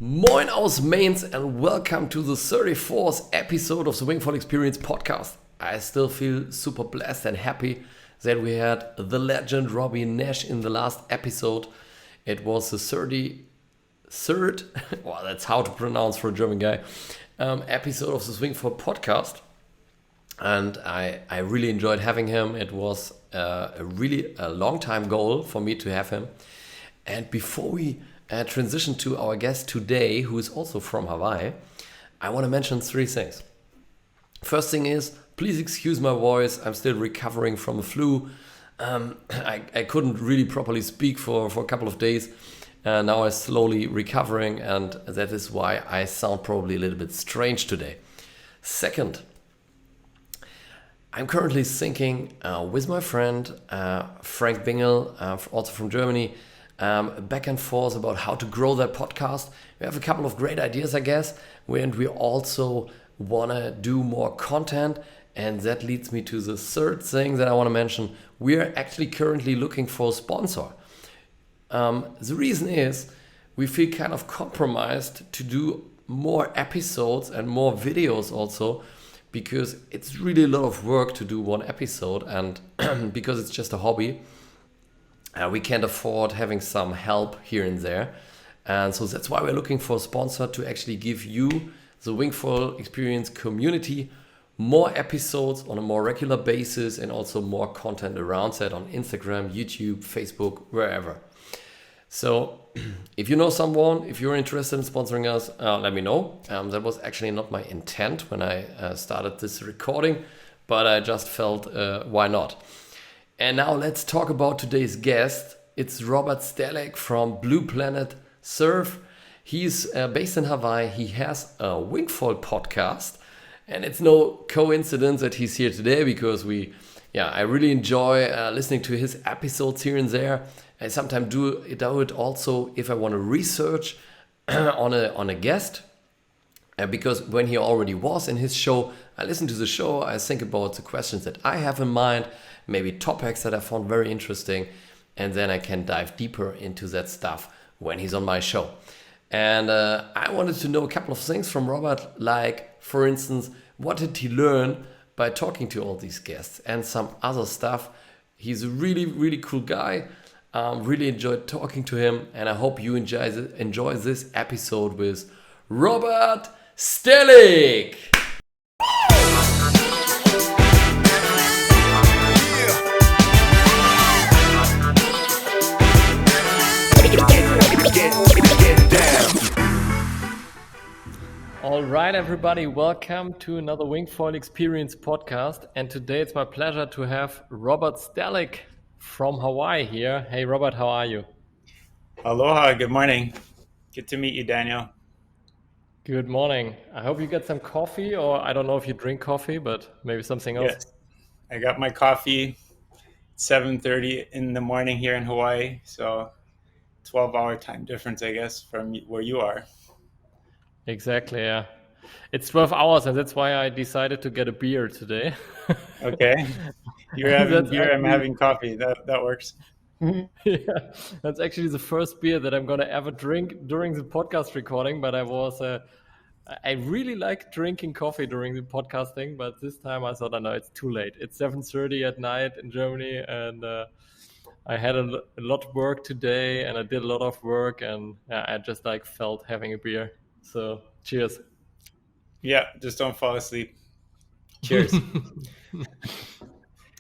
Moin aus Mainz and welcome to the 34th episode of the Wingfoil Experience podcast. I still feel super blessed and happy that we had the legend Damian Leroy in the last episode. It was the 33rd, well, that's how to pronounce for a German guy, episode of the Wingfoil podcast. And I really enjoyed having him. It was a long time goal for me to have him. And before we transition to our guest today, who is also from Hawaii, I want to mention three things. First thing is, please excuse my voice. I'm still recovering from a flu. I couldn't really properly speak for a couple of days. Now I'm slowly recovering, and that is why I sound probably a little bit strange today. Second, I'm currently thinking with my friend Frank Bingel, also from Germany, back and forth about how to grow that podcast. We have a couple of great ideas, I guess, and we also want to do more content. And that leads me to the third thing that I want to mention. We are actually currently looking for a sponsor. The reason is we feel kind of compromised to do more episodes and more videos also, because it's really a lot of work to do one episode, and because it's just a hobby. We can't afford having some help here and there. And so that's why we're looking for a sponsor to actually give you, the Wingfoil Experience community, more episodes on a more regular basis and also more content around that on Instagram, YouTube, Facebook, wherever. So if you know someone, if you're interested in sponsoring us, let me know. That was actually not my intent when I started this recording, but I just felt why not? And now let's talk about today's guest. It's Robert Stehlik from Blue Planet Surf. He's based in Hawaii. He has a wingfoil podcast. And it's no coincidence that he's here today, because I really enjoy listening to his episodes here and there. I sometimes do it also if I want to research on a guest. Because when he already was in his show, I listen to the show, I think about the questions that I have in mind, maybe topics that I found very interesting, and then I can dive deeper into that stuff when he's on my show. And I wanted to know a couple of things from Robert, like, for instance, what did he learn by talking to all these guests, and some other stuff. He's a really, really cool guy. Really enjoyed talking to him, and I hope you enjoy this episode with Robert Stehlik. All right, everybody, welcome to another Wingfoil Experience podcast. And today it's my pleasure to have Robert Stehlik from Hawaii here. Hey, Robert, how are you? Aloha, good morning. Good to meet you, Daniel. Good morning. I hope you get some coffee, or I don't know if you drink coffee, but maybe something else. Yes, I got my coffee 7:30 in the morning here in Hawaii, so 12-hour time difference, I guess, from where you are. Exactly, yeah. It's 12 hours, and that's why I decided to get a beer today. Okay. You're having beer, I'm having coffee. That works. Yeah, that's actually the first beer that I'm going to ever drink during the podcast recording, but I really like drinking coffee during the podcasting, but this time I thought, no, it's too late. It's 7:30 at night in Germany, and I had a lot of work today, and I did a lot of work, and I just felt having a beer. So cheers. Yeah, just don't fall asleep. Cheers.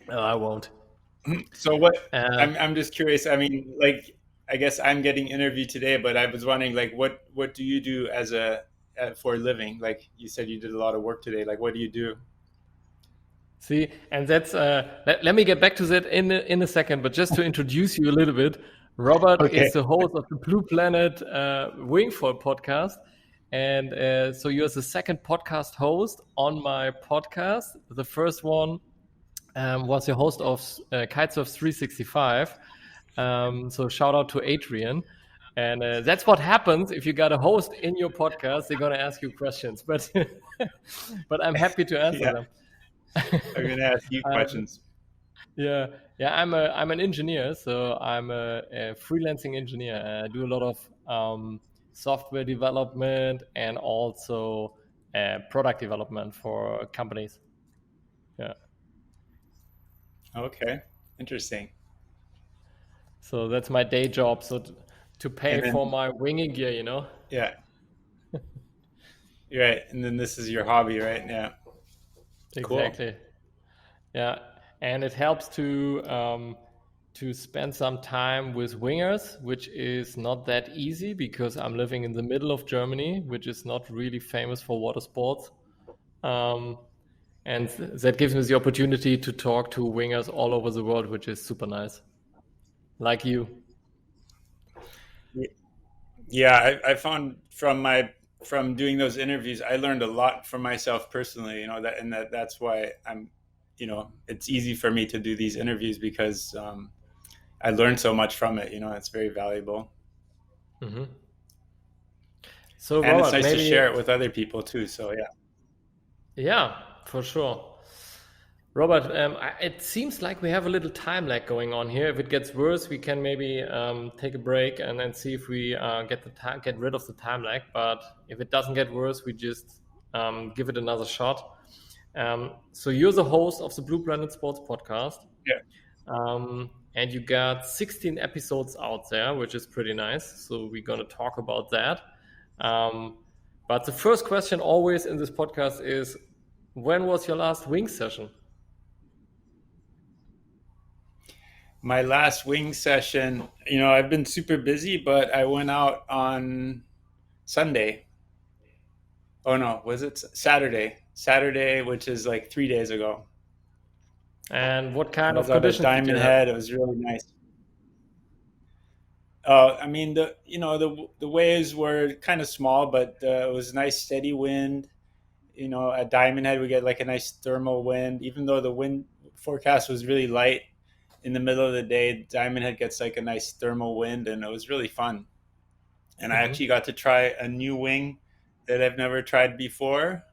No, I won't. So what? I'm just curious. I mean, I guess I'm getting interviewed today, but I was wondering, what do you do for a living? Like you said, you did a lot of work today. Like, what do you do? See, and that's let me get back to that in a second. But just to introduce you a little bit, Robert is the host of the Blue Planet Wingfoil podcast. And so you're the second podcast host on my podcast. The first one was your host of Kitesurf 365. So shout out to Adrian. And that's what happens if you got a host in your podcast. They're going to ask you questions, but I'm happy to answer them. I'm going to ask you questions. Yeah. I'm an engineer, so I'm a freelancing engineer. I do a lot of software development and also product development for companies. Yeah. Okay, interesting. So that's my day job. So to pay for my winging gear, you know? Yeah. Right. And then this is your hobby, right? Yeah. Exactly. Cool. Yeah. And it helps to spend some time with wingers, which is not that easy because I'm living in the middle of Germany, which is not really famous for water sports. And that gives me the opportunity to talk to wingers all over the world, which is super nice. Like you. Yeah, I found from doing those interviews, I learned a lot for myself personally, you know, that's why it's easy for me to do these interviews because I learned so much from it, you know, it's very valuable. Mm-hmm. So and Robert, it's nice to share it with other people too. So yeah. Yeah, for sure. Robert, it seems like we have a little time lag going on here. If it gets worse, we can maybe take a break and then see if we get rid of the time lag. But if it doesn't get worse, we just give it another shot. So you're the host of the Blue Planet Sports podcast. Yeah. And you got 16 episodes out there, which is pretty nice. So we're going to talk about that. But the first question always in this podcast is, when was your last wing session? My last wing session, you know, I've been super busy, but I went out on Sunday. Oh no, was it Saturday? Saturday, which is like 3 days ago. And what kind of conditions? Diamond did you have? Head. It was really nice. I mean, the waves were kind of small, but it was nice steady wind. You know, at Diamond Head we get like a nice thermal wind. Even though the wind forecast was really light, in the middle of the day, Diamond Head gets like a nice thermal wind, and it was really fun. And I actually got to try a new wing that I've never tried before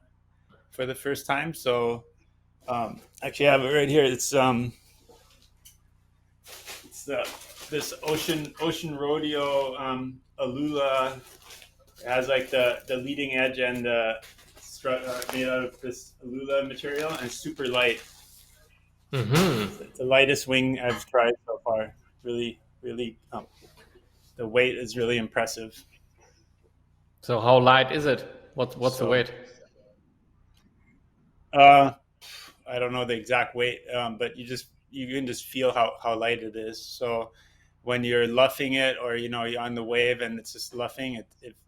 for the first time. So actually I have it right here. It's this Ocean Rodeo Alula. It has like the leading edge and made out of this Alula material, and it's super light. Mm-hmm. It's the lightest wing I've tried so far. Really, really, the weight is really impressive. So how light is it? What's the weight? I don't know the exact weight, but you can just feel how light it is. So when you're luffing it, or you know, you're on the wave and it's just luffing,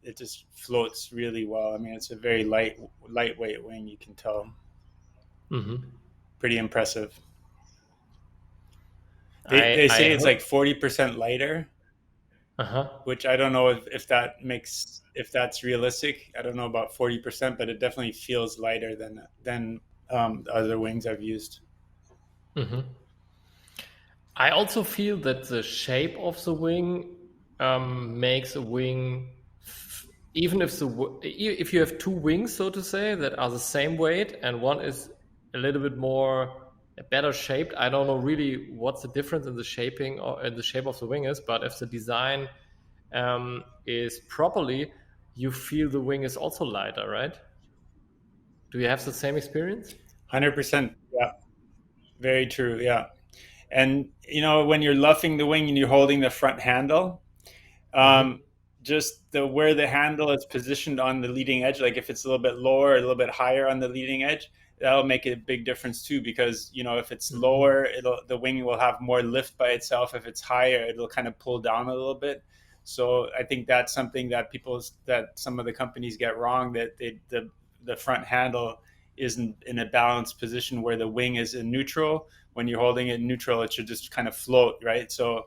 it just floats really well. I mean, it's a very lightweight wing. You can tell. Mm-hmm. Pretty impressive. They say it's like 40% lighter, which I don't know if that's realistic. I don't know about 40%, but it definitely feels lighter than other wings I've used. Mm-hmm. I also feel that the shape of the wing makes a wing, even if you have two wings, so to say, that are the same weight, and one is a little bit better shaped. I don't know really what's the difference in the shaping or in the shape of the wing is, but if the design is properly, you feel the wing is also lighter, right? Do you have the same experience? 100%. Yeah, very true. Yeah. And you know, when you're luffing the wing and you're holding the front handle, just where the handle is positioned on the leading edge, like if it's a little bit lower or a little bit higher on the leading edge, that'll make a big difference too. Because you know, if it's lower, the wing will have more lift by itself. If it's higher, it'll kind of pull down a little bit. So I think that's something that some of the companies get wrong, that the front handle isn't in a balanced position where the wing is in neutral. When you're holding it in neutral, it should just kind of float, right? So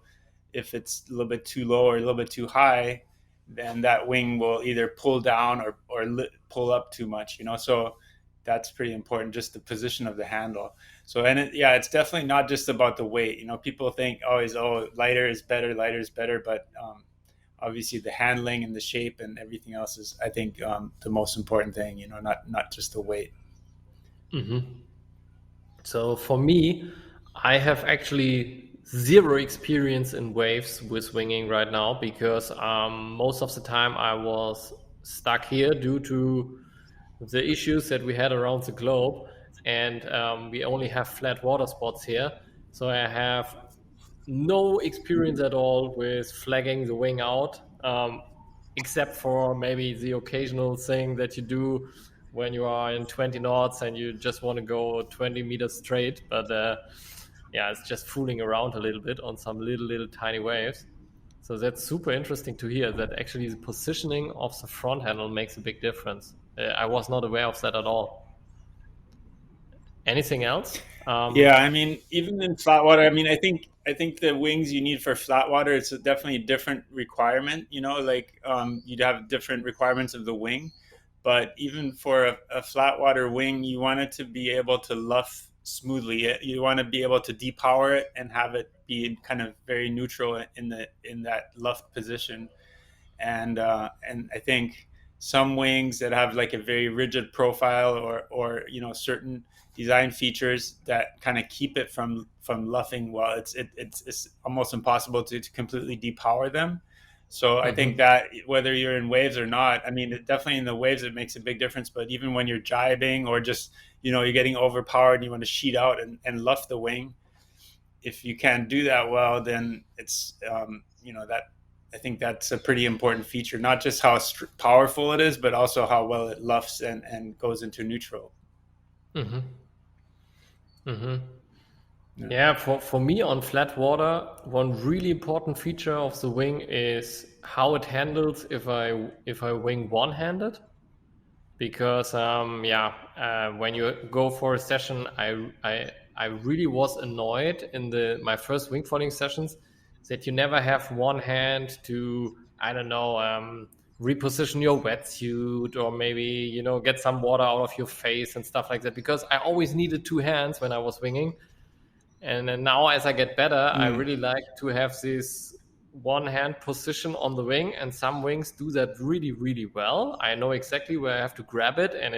if it's a little bit too low or a little bit too high, then that wing will either pull down or pull up too much, you know? So that's pretty important, just the position of the handle. So, it's definitely not just about the weight. You know, people think always, lighter is better, but obviously the handling and the shape and everything else is, I think, the most important thing, you know, not just the weight. Mm-hmm. So for me, I have actually zero experience in waves with winging right now because most of the time I was stuck here due to the issues that we had around the globe, and we only have flat water spots here. So I have no experience at all with flagging the wing out, except for maybe the occasional thing that you do when you are in 20 knots and you just want to go 20 meters straight. But yeah, it's just fooling around a little bit on some little tiny waves. So that's super interesting to hear that actually the positioning of the front handle makes a big difference. I was not aware of that at all. Anything else? Yeah, I mean, even in flat water, I mean, I think the wings you need for flat water, it's definitely a different requirement. Like you'd have different requirements of the wing, but even for a flat water wing, you want it to be able to luff smoothly. You want to be able to depower it and have it be kind of very neutral in that luff position. And I think some wings that have like a very rigid profile or certain design features that kind of keep it from luffing well, it's almost impossible to completely depower them. So I think that whether you're in waves or not, I mean, definitely in the waves it makes a big difference. But even when you're jibing or just you're getting overpowered and you want to sheet out and luff the wing, if you can't do that well, then it's that I think that's a pretty important feature, not just how powerful it is, but also how well it luffs and goes into neutral. Mm-hmm. Mm-hmm. Yeah, for me on flat water, one really important feature of the wing is how it handles if I wing one-handed. Because when you go for a session, I really was annoyed in my first wingfoiling sessions that you never have one hand to, I don't know, reposition your wetsuit or maybe get some water out of your face and stuff like that, because I always needed two hands when I was winging. And then now as I get better, I really like to have this one hand position on the wing, and some wings do that really, really well. I know exactly where I have to grab it, and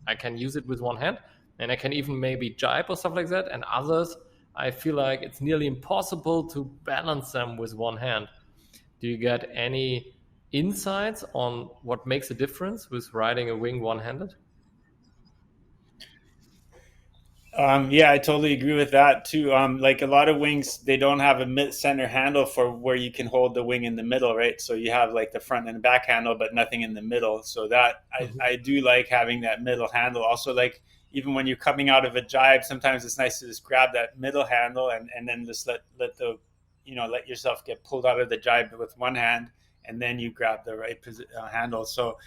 I can use it with one hand, and I can even maybe jibe or stuff like that. And others, I feel like it's nearly impossible to balance them with one hand. Do you get any insights on what makes a difference with riding a wing one-handed? Yeah, I totally agree with that too. Like a lot of wings, they don't have a mid center handle for where you can hold the wing in the middle, right? So you have like the front and back handle, but nothing in the middle. So that I do like having that middle handle. Also, like even when you're coming out of a jibe, sometimes it's nice to just grab that middle handle and then just let yourself get pulled out of the jibe with one hand, and then you grab the right handle. So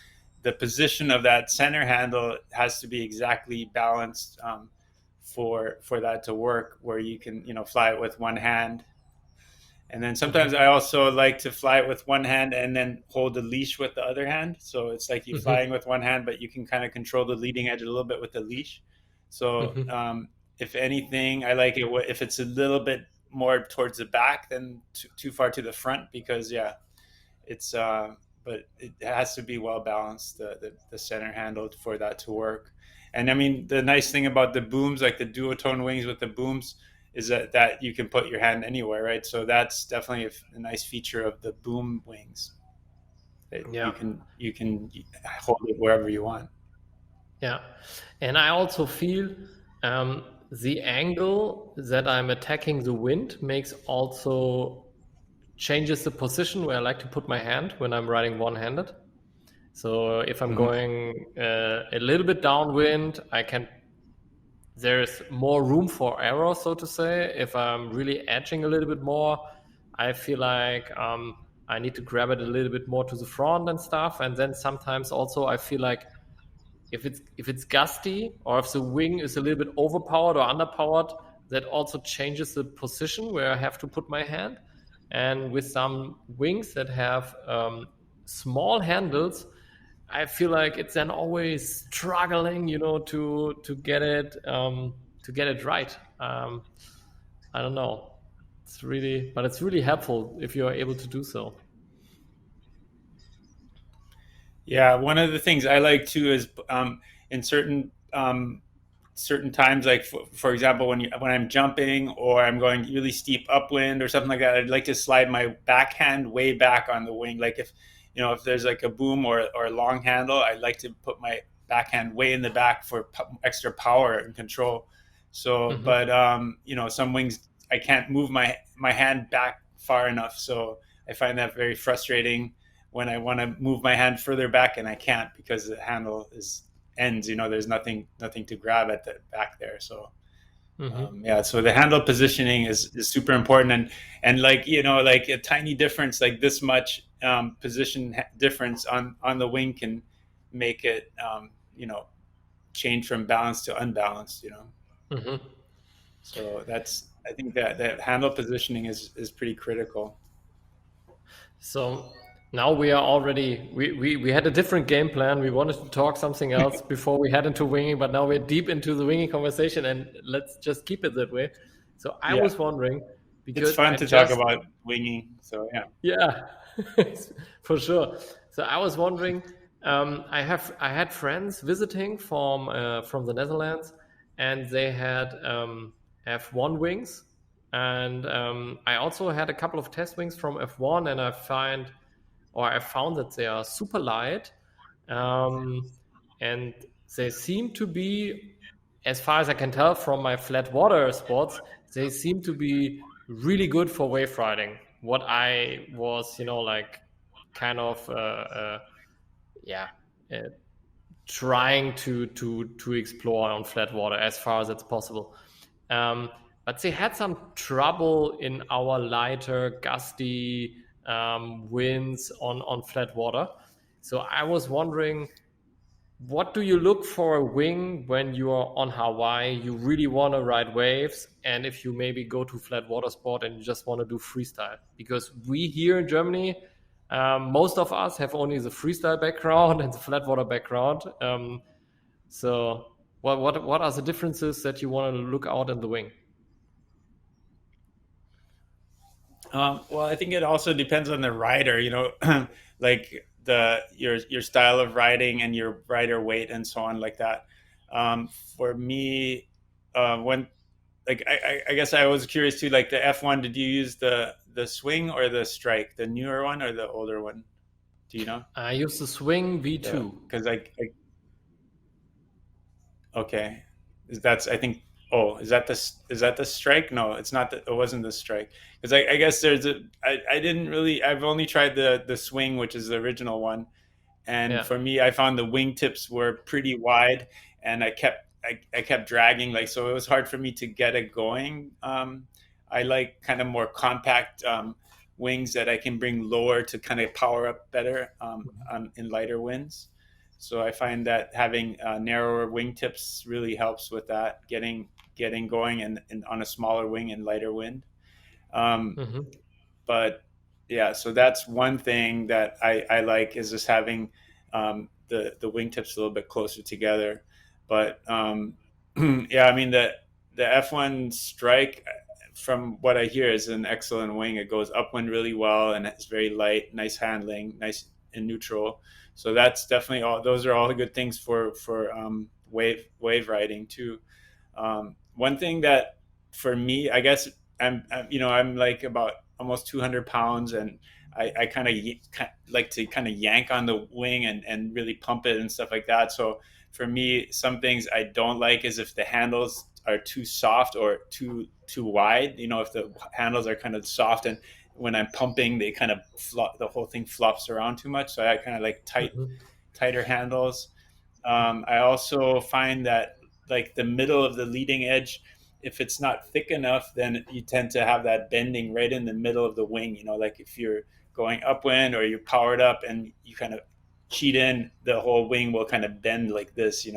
the position of that center handle has to be exactly balanced. For that to work, where you can fly it with one hand. And then sometimes I also like to fly it with one hand and then hold the leash with the other hand, so it's like you're flying with one hand but you can kind of control the leading edge a little bit with the leash. So if anything, I like it if it's a little bit more towards the back than too far to the front, because it's but it has to be well balanced, the center handle, for that to work. And I mean, the nice thing about the booms, like the duotone wings with the booms, is that you can put your hand anywhere, right? So that's definitely a nice feature of the boom wings. Yeah. You can hold it wherever you want. Yeah. And I also feel the angle that I'm attacking the wind changes the position where I like to put my hand when I'm riding one-handed. So if I'm going a little bit downwind, there's more room for error, so to say. If I'm really edging a little bit more, I feel like I need to grab it a little bit more to the front and stuff. And then sometimes also I feel like if it's gusty or if the wing is a little bit overpowered or underpowered, that also changes the position where I have to put my hand. And with some wings that have small handles, I feel like it's then always struggling, to get it right. I don't know. It's really helpful if you are able to do so. Yeah, one of the things I like too is in certain certain times, like for example, when I'm jumping or I'm going really steep upwind or something like that, I'd like to slide my backhand way back on the wing. Like if there's like a boom or a long handle, I'd like to put my backhand way in the back for extra power and control. So, but some wings I can't move my hand back far enough, so I find that very frustrating when I want to move my hand further back and I can't because the handle ends. There's nothing to grab at the back there. So so the handle positioning is super important, and like like a tiny difference, like this much position difference on the wing can make it change from balanced to unbalanced. So I think that handle positioning is pretty critical. So now we are already, we had a different game plan. We wanted to talk something else before we head into winging, but now we're deep into the winging conversation, and let's just keep it that way. So I was wondering, because it's fun to talk about winging. So yeah, for sure. So I was wondering, I had friends visiting from the Netherlands, and they had F1 wings, and I also had a couple of test wings from F1, and I found that they are super light, and they seem to be, as far as I can tell from my flat water sports, they seem to be really good for wave riding. What I was, kind of trying to explore on flat water as far as it's possible. But they had some trouble in our lighter, gusty winds on flat water. So I was wondering, what do you look for a wing when you are on Hawaii? You really want to ride waves, and if you maybe go to flat water sport and you just want to do freestyle, because we here in Germany, most of us have only the freestyle background and the flat water background. So what are the differences that you want to look out in the wing? Well, I think it also depends on the rider, like your style of riding and your rider weight and so on, like that. For me, when like I guess I was curious too, like the F1, did you use the swing or the strike, the newer one or the older one? Do you know? I use the swing V2 because okay, I think. Oh, is that the strike? No, it's not. It wasn't the strike, because I guess I didn't really. I've only tried the swing, which is the original one, and for me, I found the wingtips were pretty wide, and I kept dragging, like, so it was hard for me to get it going. I like kind of more compact wings that I can bring lower to kind of power up better in lighter winds. So I find that having narrower wingtips really helps with that, getting going and on a smaller wing and lighter wind. But yeah, so that's one thing that I like, is just having the wingtips a little bit closer together. But yeah, I mean the F1 strike, from what I hear, is an excellent wing. It goes upwind really well, and it's very light, nice handling, nice and neutral. So that's definitely those are all the good things for wave riding too. One thing that for me, I guess I'm like about almost 200 pounds, and I kind of like to kind of yank on the wing and really pump it and stuff like that. So for me, some things I don't like is if the handles are too soft or too wide. If the handles are kind of soft, and when I'm pumping, they kind of the whole thing flops around too much. So I kind of like tighter handles. I also find that, like, the middle of the leading edge, if it's not thick enough, then you tend to have that bending right in the middle of the wing. Like if you're going upwind or you're powered up and you kind of cheat in, the whole wing will kind of bend like this,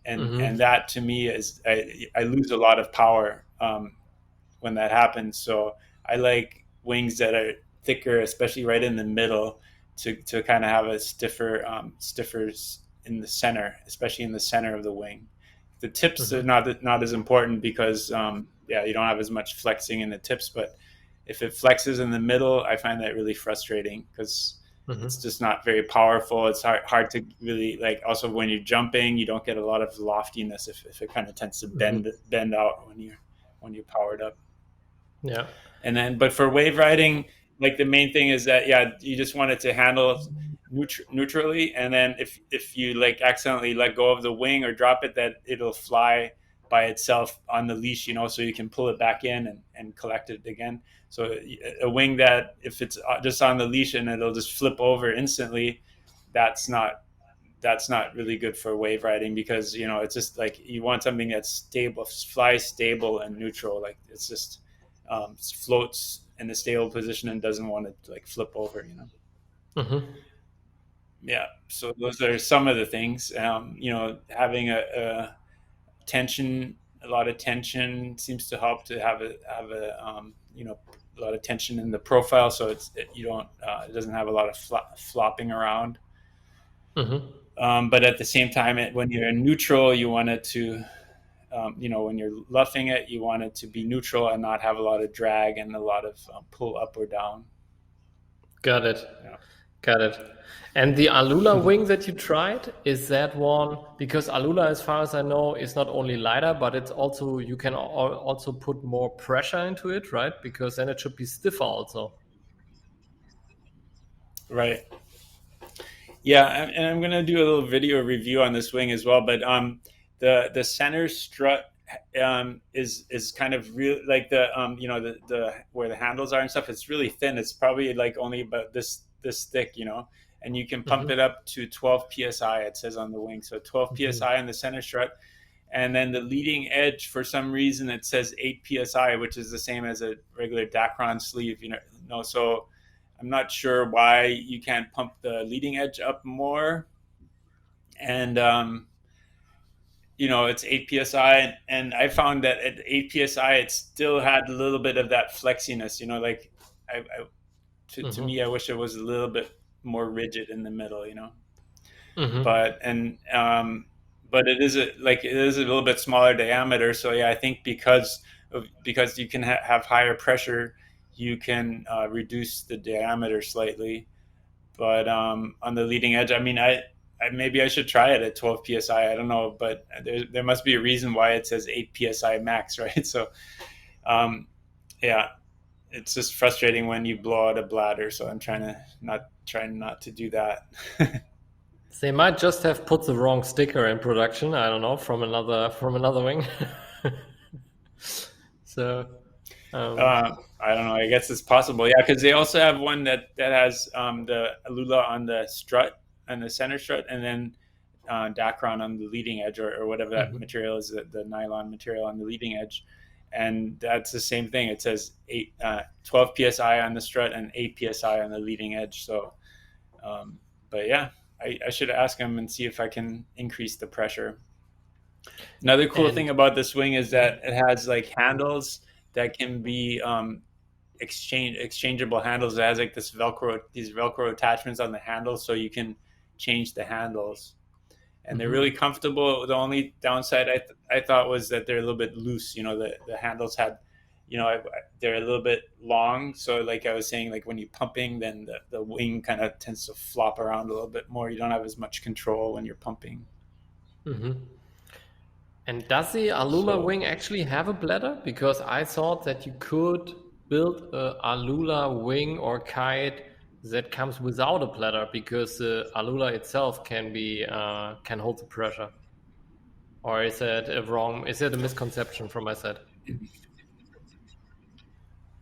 and that to me is, I lose a lot of power when that happens. So I like wings that are thicker, especially right in the middle, to kind of have a stiffer in the center, especially in the center of the wing. The tips are not as important, because you don't have as much flexing in the tips. But if it flexes in the middle, I find that really frustrating, because it's just not very powerful. It's hard to really like. Also, when you're jumping, you don't get a lot of loftiness if it kind of tends to bend out when you're powered up. Yeah. And then, but for wave riding, like the main thing is that you just want it to handle neutrally, and then if you like accidentally let go of the wing or drop it, that it'll fly by itself on the leash, so you can pull it back in and collect it again. So a wing that if it's just on the leash and it'll just flip over instantly, that's not really good for wave riding, because it's just like you want something that's stable, flies stable and neutral. Like it's just floats in a stable position and doesn't want to like flip over. Yeah, so those are some of the things. Having a lot of tension seems to help to have a lot of tension in the profile, so it doesn't have a lot of flopping around. But at the same time, when you're in neutral, you want it to, when you're luffing it, you want it to be neutral and not have a lot of drag and a lot of pull up or down. Got it. Yeah. Got it. And the Alula wing that you tried, is that one, because Alula, as far as I know, is not only lighter, but it's also, you can also put more pressure into it, right? Because then it should be stiffer also. Right. Yeah, and I'm going to do a little video review on this wing as well, but the center strut is kind of real, like the where the handles are and stuff, it's really thin. It's probably like only about this thick, and you can pump it up to 12 psi, it says on the wing. So 12 psi on the center strut, and then the leading edge, for some reason it says 8 psi, which is the same as a regular Dacron sleeve, so I'm not sure why you can't pump the leading edge up more. And it's 8 psi, and I found that at 8 psi it still had a little bit of that flexiness, like to me, I wish it was a little bit more rigid in the middle, but it is a little bit smaller diameter. So yeah, I think because you can have higher pressure, you can reduce the diameter slightly. But on the leading edge, I mean, maybe I should try it at 12 psi. I don't know, but there must be a reason why it says 8 psi max, right? So yeah, it's just frustrating when you blow out a bladder. So I'm trying not to do that. They might just have put the wrong sticker in production. I don't know, from another wing. So I don't know. I guess it's possible. Yeah, because they also have one that has the Alula on the strut, and the center strut, and then Dacron on the leading edge, or whatever that material is, the nylon material on the leading edge. And that's the same thing. It says 12 psi on the strut and 8 psi on the leading edge. So, but yeah, I should ask him and see if I can increase the pressure. Another cool thing about this wing is that it has like handles that can be exchangeable handles. It has like these Velcro attachments on the handles, so you can change the handles. And they're really comfortable. The only downside I thought was that they're a little bit loose. The handles had, they're a little bit long. So like I was saying, like when you're pumping, then the wing kind of tends to flop around a little bit more. You don't have as much control when you're pumping. And does the Alula wing actually have a bladder? Because I thought that you could build a Alula wing or kite that comes without a bladder, because the Alula itself can hold the pressure. Or is that wrong? Is that a misconception from my side?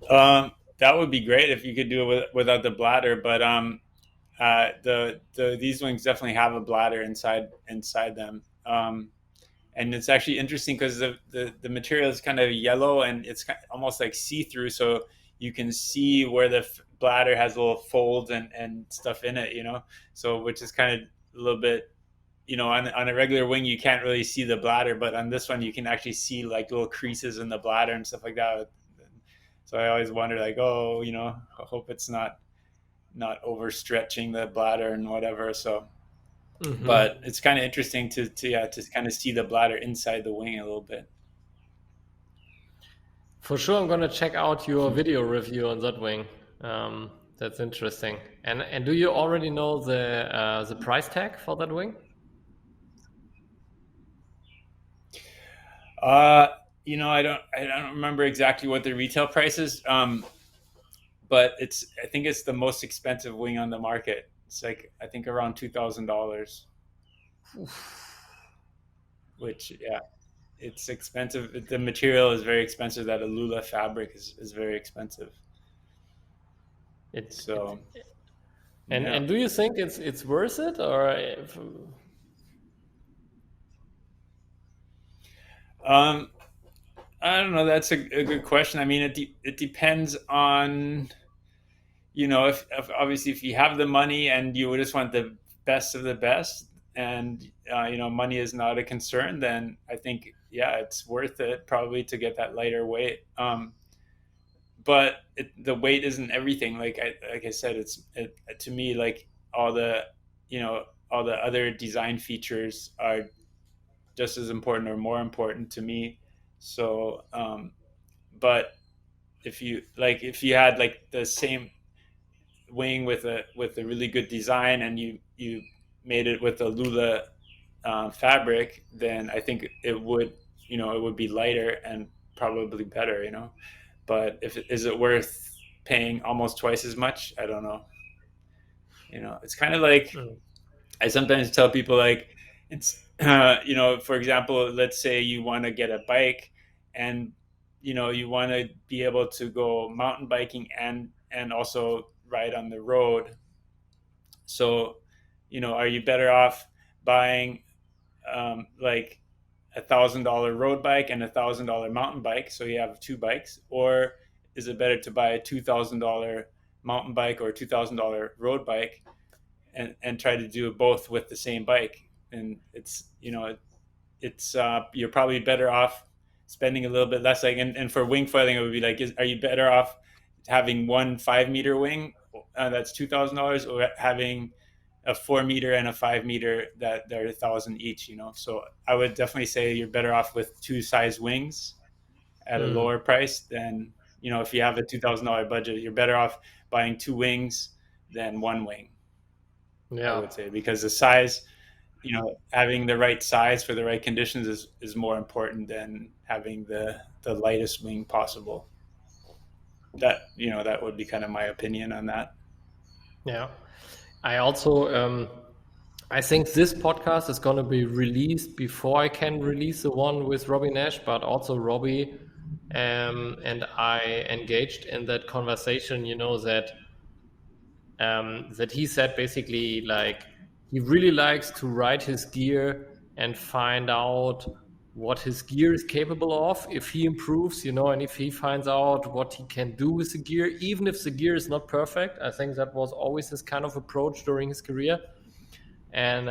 That would be great if you could do it without the bladder, but these wings definitely have a bladder inside them. And it's actually interesting because the material is kind of yellow and it's almost like see-through, so you can see where the bladder has little folds and stuff in it, so which is kind of a little bit, on a regular wing you can't really see the bladder, but on this one you can actually see like little creases in the bladder and stuff like that. So I always wonder, like, I hope it's not overstretching the bladder and whatever. So but it's kind of interesting to kind of see the bladder inside the wing a little bit. For sure, I'm going to check out your video review on that wing. That's interesting. And do you already know the price tag for that wing? I don't remember exactly what the retail price is. But I think it's the most expensive wing on the market. It's like, I think around $2,000, which, yeah, it's expensive. The material is very expensive. That Alula fabric is very expensive. So, and do you think it's worth it, or I don't know. That's a good question. I mean, it depends on, if obviously if you have the money and you just want the best of the best, and money is not a concern, then I think, yeah, it's worth it probably to get that lighter weight. But the weight isn't everything. Like I said, to me, like all the all the other design features are just as important or more important to me. So, but if you had like the same wing with a really good design, and you made it with a Lula fabric, then I think it would be lighter and probably better. But is it worth paying almost twice as much? I don't know. It's kind of like, I sometimes tell people, like, it's for example, let's say you want to get a bike, and you want to be able to go mountain biking and also ride on the road. So are you better off buying like $1,000 road bike and $1,000 mountain bike, so you have two bikes? Or is it better to buy a $2,000 mountain bike or $2,000 road bike, and try to do both with the same bike? And it's you're probably better off spending a little bit less. Like, and for wing foiling, it would be like, are you better off having one 5-meter wing that's $2,000, or having a 4-meter and a 5-meter that they're $1,000 each? So I would definitely say you're better off with two size wings at a lower price than, if you have a $2,000 budget, you're better off buying two wings than one wing. Yeah, I would say, because the size, having the right size for the right conditions is more important than having the lightest wing possible. That would be kind of my opinion on that. Yeah. I also, I think this podcast is going to be released before I can release the one with Robbie Nash, but also Robbie and I engaged in that conversation, that he said basically, like, he really likes to ride his gear and find out what his gear is capable of, if he improves, and if he finds out what he can do with the gear, even if the gear is not perfect. I think that was always his kind of approach during his career. And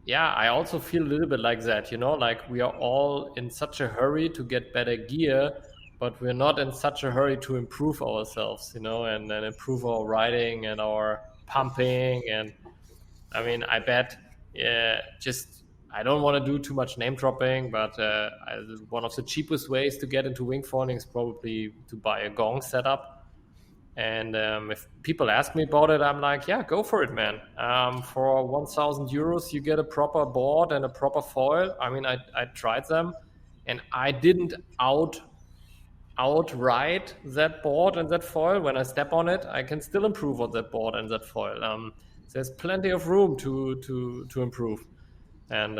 yeah, I also feel a little bit like that, like we are all in such a hurry to get better gear, but we're not in such a hurry to improve ourselves, and improve our riding and our pumping. And I mean, I bet, I don't want to do too much name dropping, but one of the cheapest ways to get into wingfoiling is probably to buy a gong setup. And if people ask me about it, I'm like, yeah, go for it, man. For 1,000 euros, you get a proper board and a proper foil. I mean, I tried them, and I didn't outride that board and that foil. When I step on it, I can still improve on that board and that foil. There's plenty of room to improve. And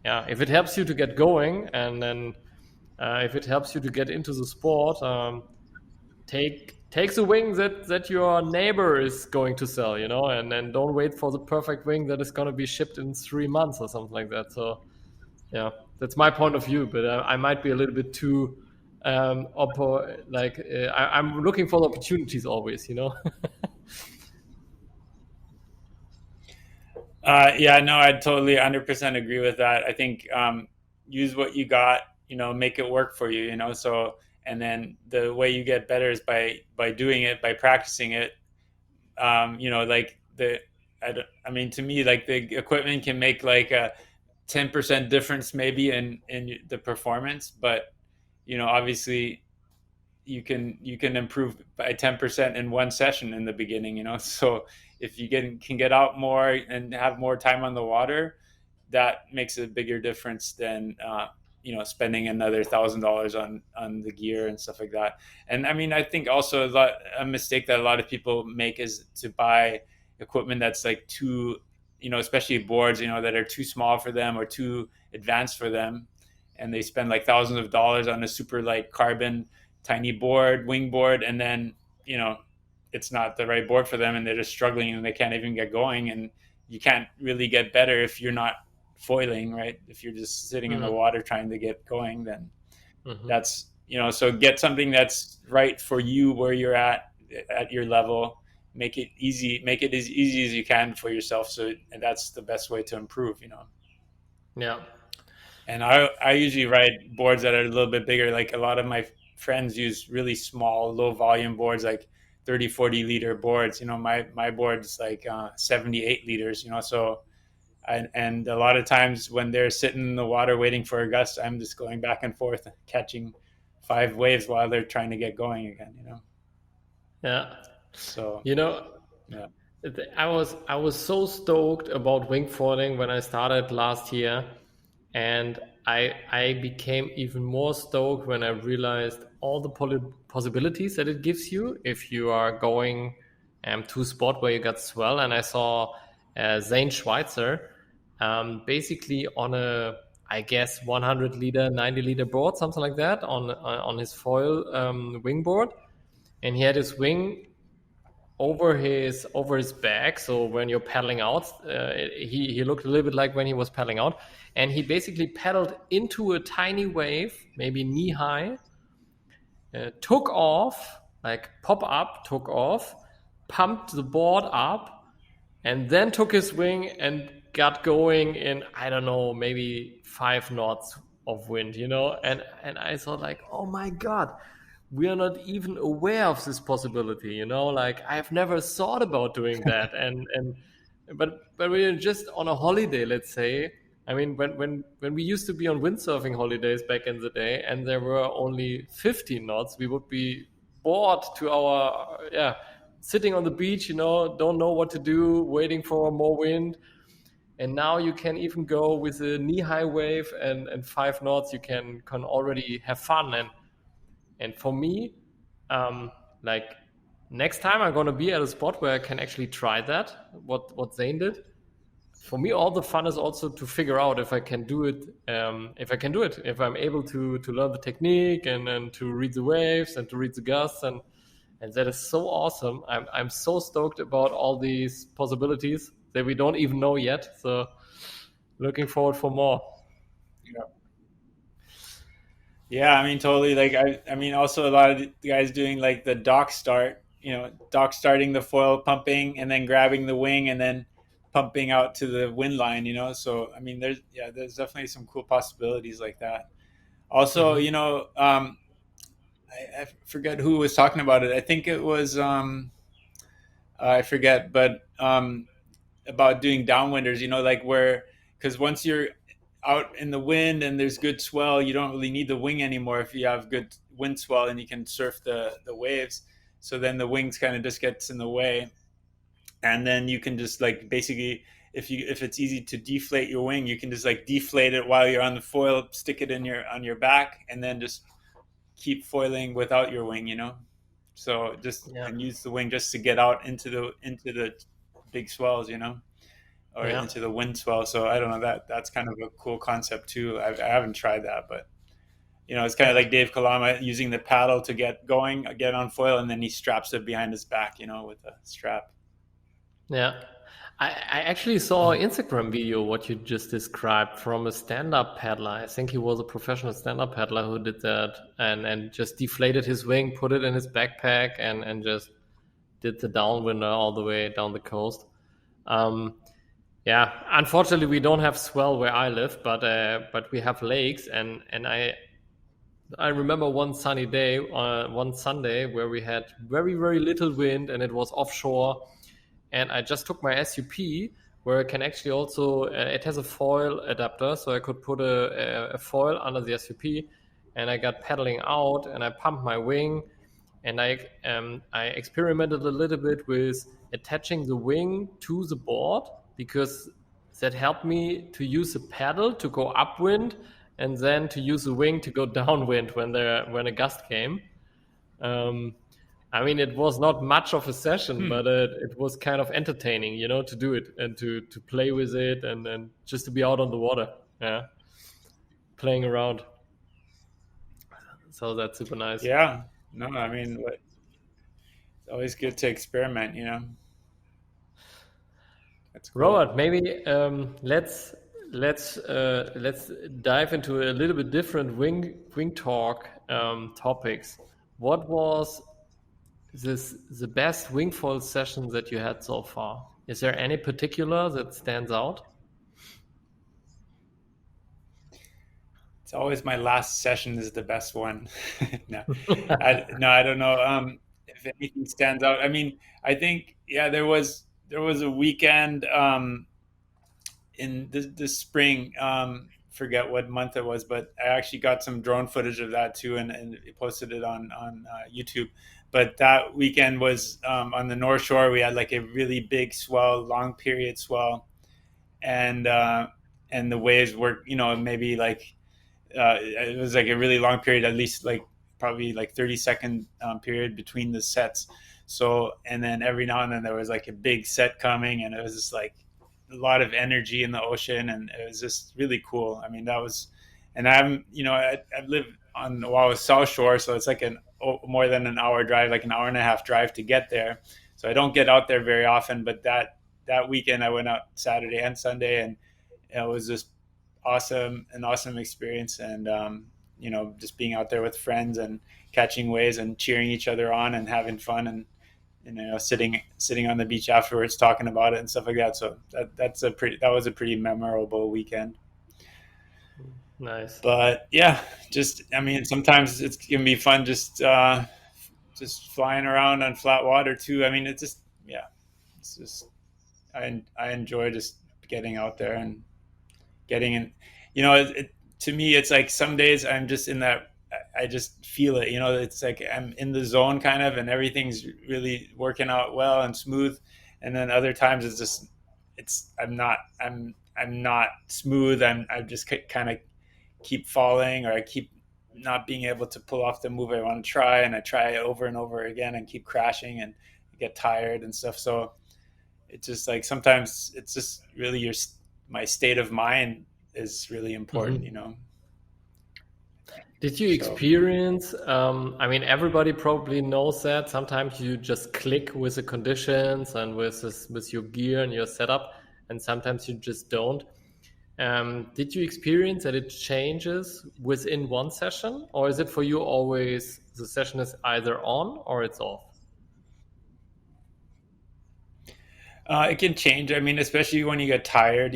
yeah, if it helps you to get going, and then if it helps you to get into the sport, take the wing that your neighbor is going to sell, and then don't wait for the perfect wing that is going to be shipped in 3 months or something like that. So yeah, that's my point of view, but I might be a little bit too I'm looking for the opportunities always, Yeah, no, I totally 100% agree with that. I think use what you got, make it work for you, so, and then the way you get better is by doing it, by practicing it. Like I mean, to me, like, the equipment can make like a 10% difference maybe in the performance, but obviously you can improve by 10% in one session in the beginning, so if you can get out more and have more time on the water, that makes a bigger difference than spending another $1,000 on the gear and stuff like that. And I mean, I think also a mistake that a lot of people make is to buy equipment that's like too, especially boards, that are too small for them or too advanced for them, and they spend like thousands of dollars on a super light carbon tiny board, wing board, and then it's not the right board for them, and they're just struggling and they can't even get going. And you can't really get better if you're not foiling, right? If you're just sitting in the water trying to get going, then that's so get something that's right for you where you're at your level. Make it easy, make it as easy as you can for yourself, and that's the best way to improve. Yeah. And I usually ride boards that are a little bit bigger. Like a lot of my friends use really small, low volume boards, like 30, 40 liter boards. My board's like 78 liters, so and a lot of times when they're sitting in the water waiting for a gust, I'm just going back and forth catching 5 waves while they're trying to get going again, Yeah. So yeah. I was so stoked about wingfoiling when I started last year, and I became even more stoked when I realized all the possibilities that it gives you if you are going to a spot where you got swell. And I saw Zane Schweitzer basically on a, I guess, 100 liter, 90 liter board, something like that, on his foil wingboard, and he had his wing over his back. So when you're paddling out, he looked a little bit like when he was paddling out, and he basically paddled into a tiny wave, maybe knee high, took off, like pop up, took off, pumped the board up, and then took his wing and got going in, I don't know, maybe 5 knots of wind, and I thought like, oh my God, we are not even aware of this possibility, like I've never thought about doing that. But we're just on a holiday, let's say. I mean, when we used to be on windsurfing holidays back in the day and there were only 15 knots, we would be bored to our, sitting on the beach, don't know what to do, waiting for more wind. And now you can even go with a knee-high wave and 5 knots, you can already have fun. And for me, like next time I'm going to be at a spot where I can actually try that, what Zane did. For me, all the fun is also to figure out if I can do it, if I'm able to learn the technique and to read the waves and to read the gusts. And that is so awesome. I'm so stoked about all these possibilities that we don't even know yet. So looking forward for more. Yeah, I mean, totally. Like, I mean, also a lot of the guys doing like the dock start, dock starting the foil pumping and then grabbing the wing and then pumping out to the wind line, So, I mean, there's definitely some cool possibilities like that. Also, I forget who was talking about it. I think it was, I forget, but about doing downwinders, like because once you're out in the wind and there's good swell, you don't really need the wing anymore if you have good wind swell and you can surf the waves. So then the wings kind of just gets in the way, and then you can just like basically if it's easy to deflate your wing, you can just like deflate it while you're on the foil, stick it on your back, and then just keep foiling without your wing, So and use the wing just to get out into the big swells, or into the wind swell. So I don't know, that's kind of a cool concept too. I haven't tried that, but it's kind of like Dave Kalama using the paddle to get on foil, and then he straps it behind his back, with a strap. Yeah. I actually saw an Instagram video, what you just described, from a stand-up paddler. I think he was a professional stand-up paddler who did that and just deflated his wing, put it in his backpack, and just did the downwinder all the way down the coast. Unfortunately, we don't have swell where I live, but we have lakes, and I remember one sunny day, one Sunday, where we had very, very little wind and it was offshore. And I just took my SUP, where I can actually also, it has a foil adapter, so I could put a foil under the SUP, and I got paddling out, and I pumped my wing, and I experimented a little bit with attaching the wing to the board, because that helped me to use a paddle to go upwind and then to use the wing to go downwind when a gust came. I mean, it was not much of a session, but it was kind of entertaining, to do it and to play with it and just to be out on the water, playing around. So that's super nice. Yeah. No, I mean, it's always good to experiment, That's cool. Robert, maybe let's dive into a little bit different wing talk topics. What was the best wingfoil session that you had so far? Is there any particular that stands out? It's always my last session is the best one. No, I don't know if anything stands out. I mean, I think there was a weekend in the spring. Forget what month it was, but I actually got some drone footage of that too, and posted it on YouTube. But that weekend was on the North Shore. We had like a really big swell, long period swell, and the waves were, maybe like it was like a really long period, at least like probably like 30-second period between the sets. So, and then every now and then there was like a big set coming, and it was just like a lot of energy in the ocean, and it was just really cool. I mean, that was, and I've lived on the Oahu South Shore, so it's like more than an hour drive, like an hour and a half drive to get there. So I don't get out there very often, but that weekend I went out Saturday and Sunday, and it was just an awesome experience. And just being out there with friends and catching waves and cheering each other on and having fun, and sitting on the beach afterwards talking about it and stuff like that. So that was a pretty memorable weekend. Nice. But yeah, sometimes it can be fun just flying around on flat water too. I mean, it's just I enjoy just getting out there and getting in. To me, it's like some days I'm just in that, I just feel it. It's like I'm in the zone kind of, and everything's really working out well and smooth. And then other times I'm not smooth. I just kind of keep falling, or I keep not being able to pull off the move I want to try, and I try over and over again and keep crashing and get tired and stuff. So it's just like sometimes it's just really my state of mind is really important. Did you experience, everybody probably knows that sometimes you just click with the conditions and with your gear and your setup, and sometimes you just don't. Did you experience that it changes within one session, or is it for you always the session is either on or it's off? It can change. I mean, especially when you get tired,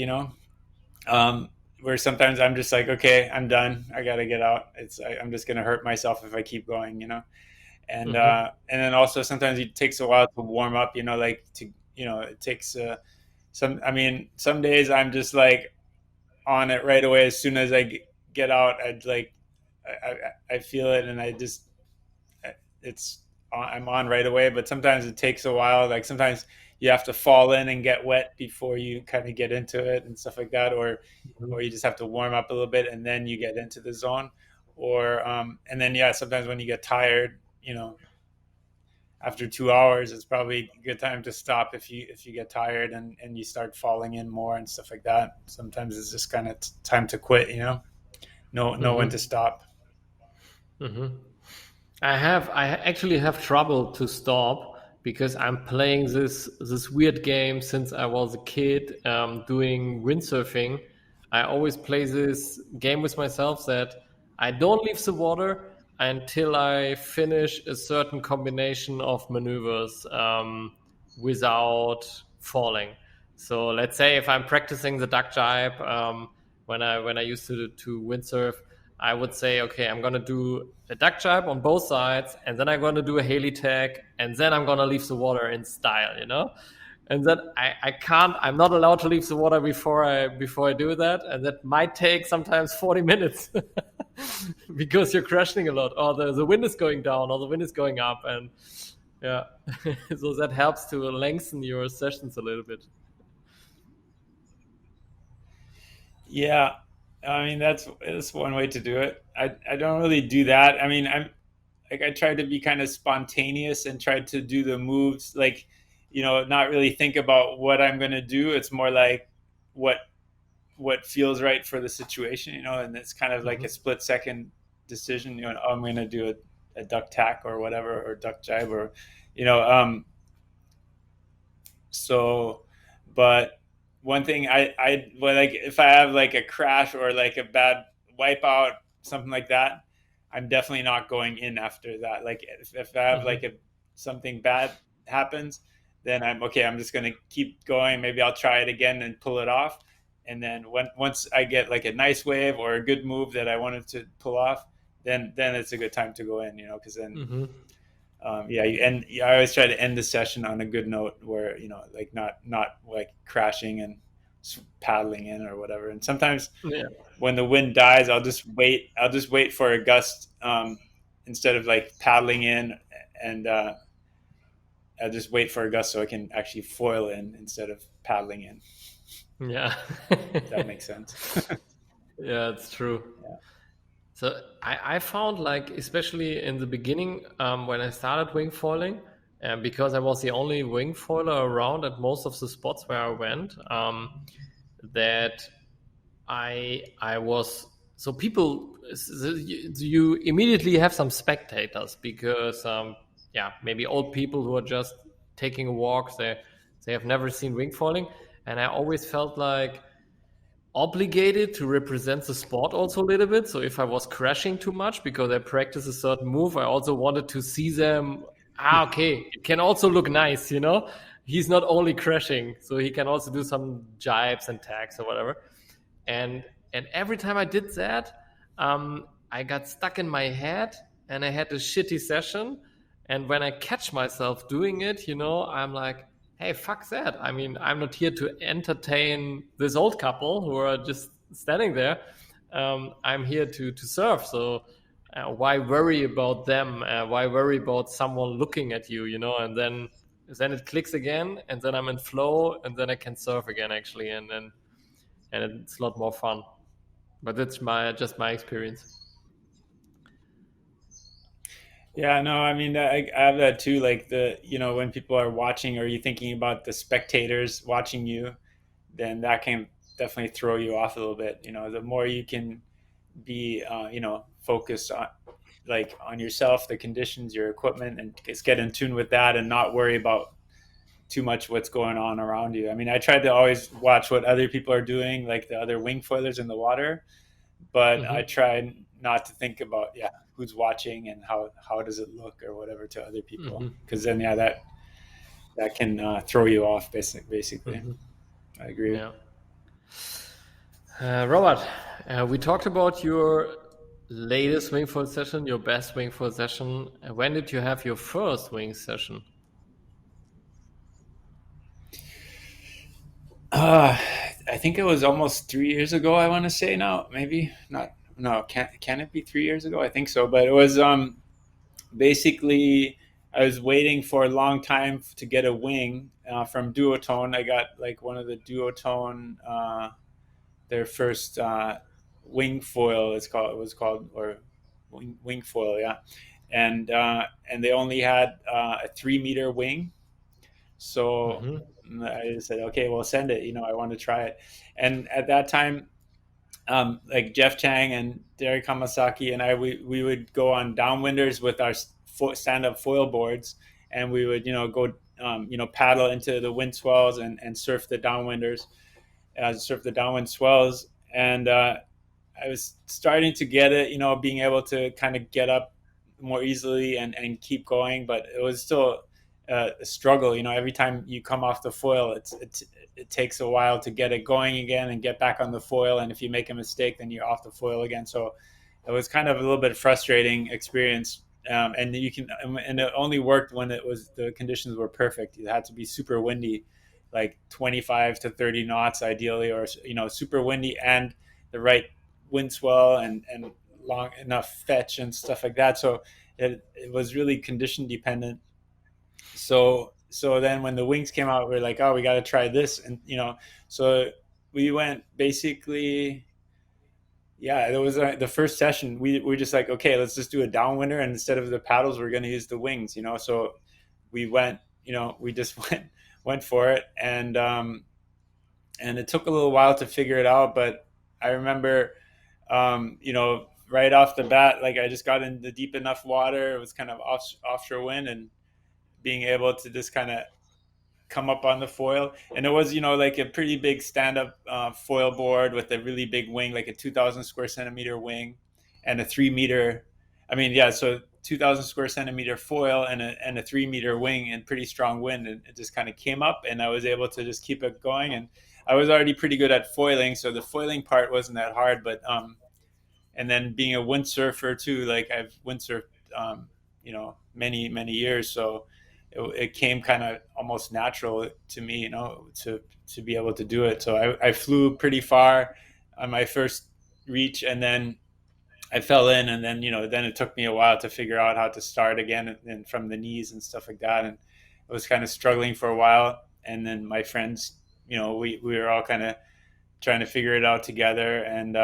where sometimes I'm just like, okay, I'm done. I got to get out. I'm just going to hurt myself if I keep going, and and then also sometimes it takes a while to warm up, it takes some days I'm just like on it right away. As soon as I get out, I feel it, and I'm on right away. But sometimes it takes a while. Like sometimes you have to fall in and get wet before you kind of get into it and stuff like that, or you just have to warm up a little bit and then you get into the zone, or and then sometimes when you get tired, after 2 hours, it's probably a good time to stop if you get tired and you start falling in more and stuff like that. Sometimes it's just kind of time to quit, know when to stop. I actually have trouble to stop, because I'm playing this weird game since I was a kid, doing windsurfing. I always play this game with myself that I don't leave the water until I finish a certain combination of maneuvers without falling. So let's say if I'm practicing the duck jibe, when I used to windsurf, I would say, okay, I'm going to do a duck jibe on both sides, and then I'm going to do a heli tag, and then I'm going to leave the water in style, And then I'm not allowed to leave the water before I do that. And that might take sometimes 40 minutes. because you're crashing a lot, or the wind is going down, or the wind is going up, and yeah, so that helps to lengthen your sessions a little bit. Yeah, I mean that's one way to do it. I don't really do that. I mean, I try to be kind of spontaneous and try to do the moves like, not really think about what I'm going to do. It's more like what feels right for the situation, and it's kind of like a split second decision. Oh, I'm going to do a duck tack or whatever, or duck jibe, or so. But one thing well, like if I have like a crash or like a bad wipeout, something like that, I'm definitely not going in after that. Like if I have like something bad happens, then I'm okay. I'm just going to keep going. Maybe I'll try it again and pull it off. And then once I get like a nice wave or a good move that I wanted to pull off, then it's a good time to go in, because then, I always try to end the session on a good note where, like not like crashing and paddling in or whatever. And sometimes when the wind dies, I'll just wait for a gust instead of like paddling in, and I'll just wait for a gust so I can actually foil in instead of paddling in. Yeah. If that makes sense. Yeah, it's true. Yeah. So I found, like, especially in the beginning, when I started wingfoiling, because I was the only wingfoiler around at most of the spots where I went, that I was, so people, you immediately have some spectators because maybe old people who are just taking a walk, they have never seen wingfoiling, and I always felt like obligated to represent the sport also a little bit. So if I was crashing too much because I practice a certain move, I also wanted to see them. Okay, it can also look nice, He's not only crashing, so he can also do some jibes and tags or whatever. And every time I did that, I got stuck in my head and I had a shitty session. And when I catch myself doing it, I'm like, hey, fuck that. I mean, I'm not here to entertain this old couple who are just standing there. I'm here to serve. So why worry about them? Why worry about someone looking at you, And then it clicks again, and then I'm in flow, and then I can serve again, actually. And it's a lot more fun. But that's just my experience. Yeah, no, I mean, I have that too. Like when people are watching, or you thinking about the spectators watching you, then that can definitely throw you off a little bit. The more you can be, focused on yourself, the conditions, your equipment, and just get in tune with that and not worry about too much what's going on around you. I mean, I tried to always watch what other people are doing, like the other wingfoilers in the water, but I try not to think about who's watching and how does it look or whatever to other people, because then that can throw you off basically. I agree. Robert, we talked about your latest wingfoil session, your best wingfoil session. When did you have your first wing session? I think it was almost 3 years ago. I want to say now, maybe not. No, can it be 3 years ago? I think so. But it was basically I was waiting for a long time to get a wing from Duotone. I got like one of the Duotone, their first wing foil. It was called or wing foil, yeah. And they only had a 3-meter wing, so I just said, okay, well, send it. I want to try it. And at that time, like Jeff Chang and Derek Hamasaki and we would go on downwinders with our stand-up foil boards, and we would go paddle into the wind swells and surf the downwinders, surf the downwind swells. And I was starting to get it, being able to kind of get up more easily and keep going, but it was still a struggle. Every time you come off the foil, it takes a while to get it going again and get back on the foil. And if you make a mistake, then you're off the foil again. So it was kind of a little bit frustrating experience. And it only worked when the conditions were perfect. It had to be super windy, like 25 to 30 knots ideally, or super windy and the right wind swell and long enough fetch and stuff like that. So it was really condition dependent. So then when the wings came out, we are like, oh, we got to try this. And, so we went basically, yeah, it was the first session. We just like, okay, let's just do a downwinder. And instead of the paddles, we're going to use the wings, so we went, we just went for it. And it took a little while to figure it out. But I remember, right off the bat, like I just got into deep enough water. It was kind of offshore wind, and being able to just kind of come up on the foil. And it was, like a pretty big stand-up foil board with a really big wing, like a 2,000 square centimeter wing and a 3 meter. So 2,000 square centimeter foil and a 3 meter wing and pretty strong wind. And it just kind of came up, and I was able to just keep it going. And I was already pretty good at foiling, so the foiling part wasn't that hard. But and then being a windsurfer too, like I've windsurfed, many years, so it came kind of almost natural to me, to be able to do it. So I flew pretty far on my first reach, and then I fell in, and then then it took me a while to figure out how to start again, and from the knees and stuff like that. And I was kind of struggling for a while, and then my friends, we were all kind of trying to figure it out together. And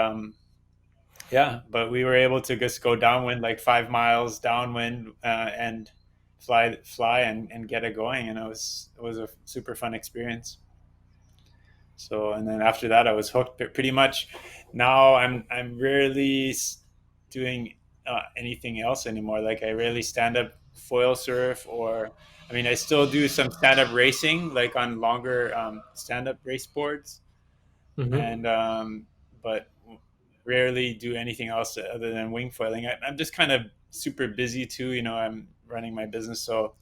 but we were able to just go downwind, like 5 miles downwind, and fly and get it going. And it was a super fun experience. So, and then after that I was hooked pretty much. Now I'm rarely doing anything else anymore. Like I rarely stand up foil surf, or I still do some stand up racing, like on longer stand up race boards. Mm-hmm. And but rarely do anything else other than wing foiling. I'm just kind of super busy too. I'm running my business, so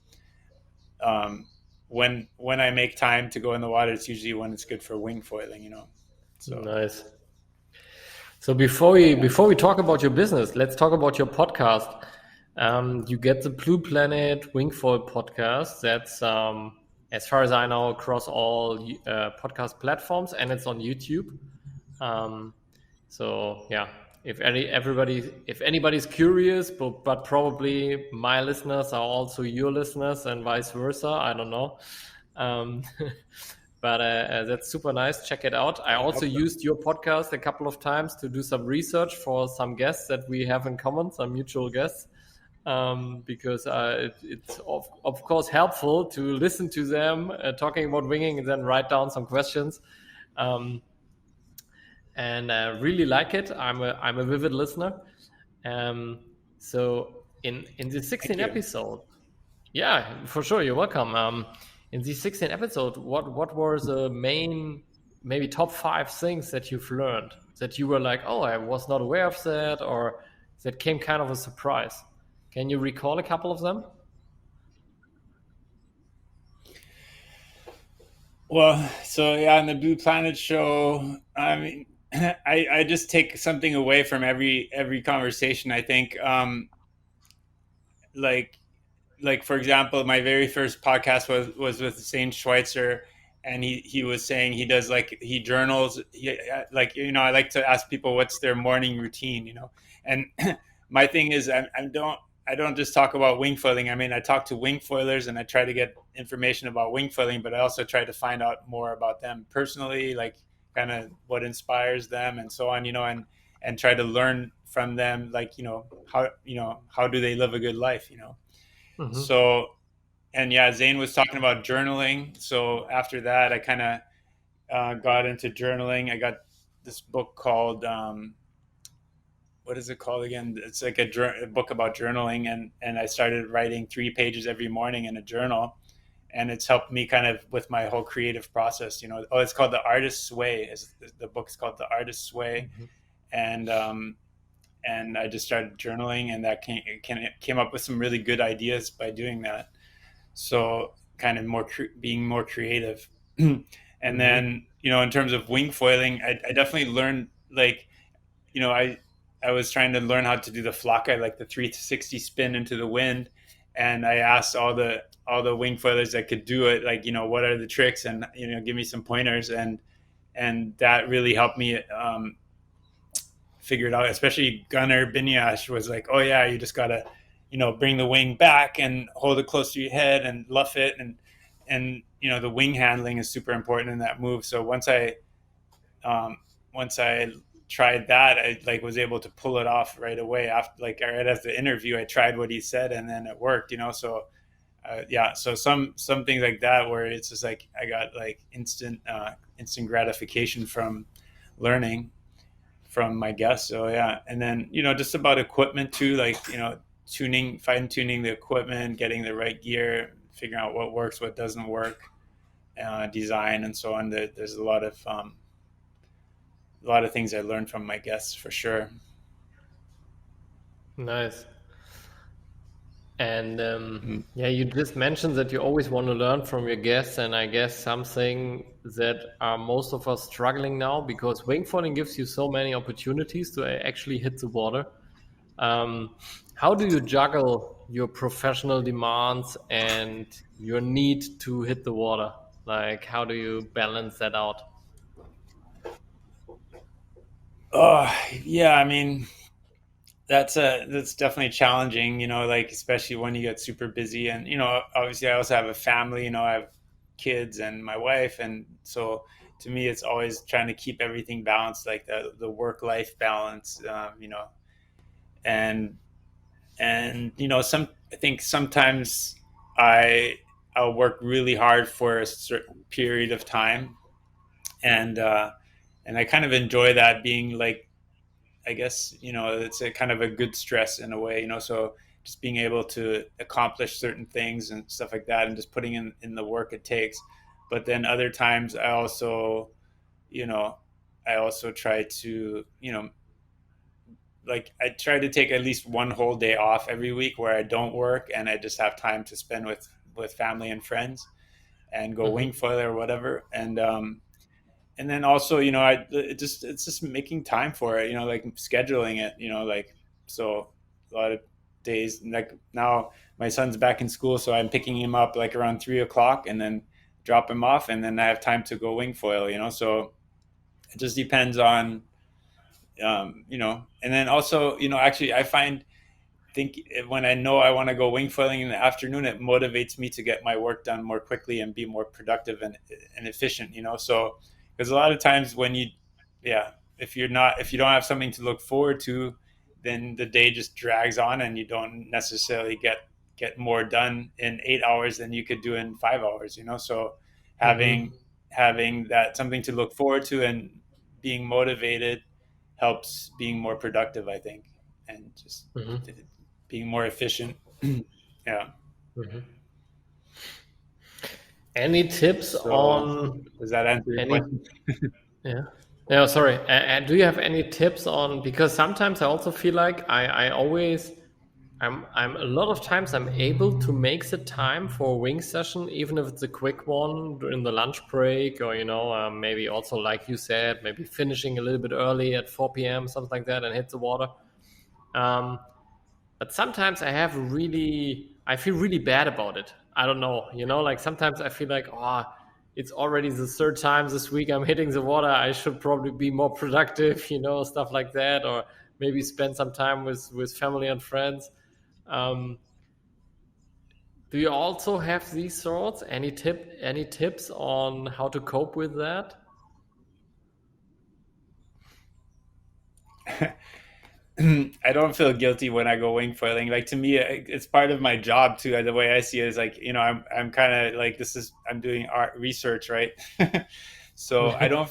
when I make time to go in the water, it's usually when it's good for wing foiling. So nice. So before we talk about your business, let's talk about your podcast. You get the Blue Planet Wingfoil podcast. That's as far as I know, across all podcast platforms, and it's on YouTube. So yeah, if anybody's curious, but probably my listeners are also your listeners and vice versa. I don't know. But that's super nice. Check it out. I also used your podcast a couple of times to do some research for some guests that we have in common, some mutual guests, because it's of course helpful to listen to them talking about winging and then write down some questions. And I really like it. I'm a vivid listener. So in the 16th episode, yeah, for sure, you're welcome. In the 16th episode, what were the main, maybe top 5 things that you've learned that you were like, oh, I was not aware of that, or that came kind of a surprise? Can you recall a couple of them? Well, so yeah, on the Blue Planet show, I just take something away from every conversation. I think, like for example, my very first podcast was with Zane Schweitzer, and he was saying he does, like, he journals. I like to ask people what's their morning routine, and my thing is I don't just talk about wingfoiling. I talk to wingfoilers, and I try to get information about wingfoiling, but I also try to find out more about them personally, like kind of what inspires them and so on, and try to learn from them, like, how do they live a good life, Mm-hmm. So, and yeah, Zane was talking about journaling. So after that, I kind of got into journaling. I got this book called, what is it called again? It's like a book about journaling, and I started writing 3 pages every morning in a journal, and it's helped me kind of with my whole creative process. It's called The Artist's Way. The book's called The Artist's Way, mm-hmm. And I just started journaling, and that came up with some really good ideas by doing that. So kind of being more creative. And mm-hmm. then, in terms of wing foiling, I definitely learned, like, I was trying to learn how to do the flocka, like the 360 spin into the wind. And I asked all the wingfoilers that could do it, like, what are the tricks, and, give me some pointers. And that really helped me figured out, especially Gunnar Biniasch was like, oh yeah, you just gotta, bring the wing back and hold it close to your head and luff it. And the wing handling is super important in that move. So um, once I tried that, I like was able to pull it off right away after, like right after the interview. I tried what he said and then it worked, so yeah, so some things like that where it's just like I got like instant gratification from learning from my guests. So yeah, and then just about equipment too, like fine tuning the equipment, getting the right gear, figuring out what works, what doesn't work, design and so on. There's a lot of things I learned from my guests for sure. Nice. And yeah, you just mentioned that you always want to learn from your guests, and I guess something that most of us struggling now, because wingfoiling gives you so many opportunities to actually hit the water. How do you juggle your professional demands and your need to hit the water? Like, how do you balance that out? Oh yeah, I mean that's definitely challenging, like especially when you get super busy. And obviously I also have a family, I have kids and my wife, and so to me it's always trying to keep everything balanced, like the work life balance, and some I think sometimes I'll work really hard for a certain period of time, and I kind of enjoy that, being like, I guess, it's a kind of a good stress in a way, so just being able to accomplish certain things and stuff like that, and just putting in the work it takes. But then other times you know, I also try to, like I try to take at least one whole day off every week where I don't work and I just have time to spend with family and friends and go Mm-hmm. wing foil or whatever. And then also, it's just making time for it, like scheduling it, like, so a lot of days, like now my son's back in school, so I'm picking him up like around 3 o'clock and then drop him off, and then I have time to go wing foil, so it just depends on, and then also, actually I think when I know I want to go wing foiling in the afternoon, it motivates me to get my work done more quickly and be more productive and efficient, so because a lot of times when yeah, if you don't have something to look forward to, then the day just drags on and you don't necessarily get more done in 8 hours than you could do in 5 hours, so having Mm-hmm. having that something to look forward to and being motivated helps being more productive, I think, and just Mm-hmm. being more efficient. Yeah. Mm-hmm. Any tips So on does that answer your any? question? Yeah. No, sorry. And do you have any tips on? Because sometimes I also feel like I always I'm a lot of times I'm able to make the time for a wing session, even if it's a quick one during the lunch break, or maybe also like you said, maybe finishing a little bit early at 4 p.m. something like that, and hit the water. Um, but sometimes I feel really bad about it. I don't know, like sometimes I feel like, oh, it's already the third time this week I'm hitting the water. I should probably be more productive, stuff like that, or maybe spend some time with family and friends. Um, do you also have these thoughts? Any tips on how to cope with that? I don't feel guilty when I go wing foiling. Like to me, it's part of my job too. The way I see it is like, I'm kind of like, I'm doing art research, right? So I don't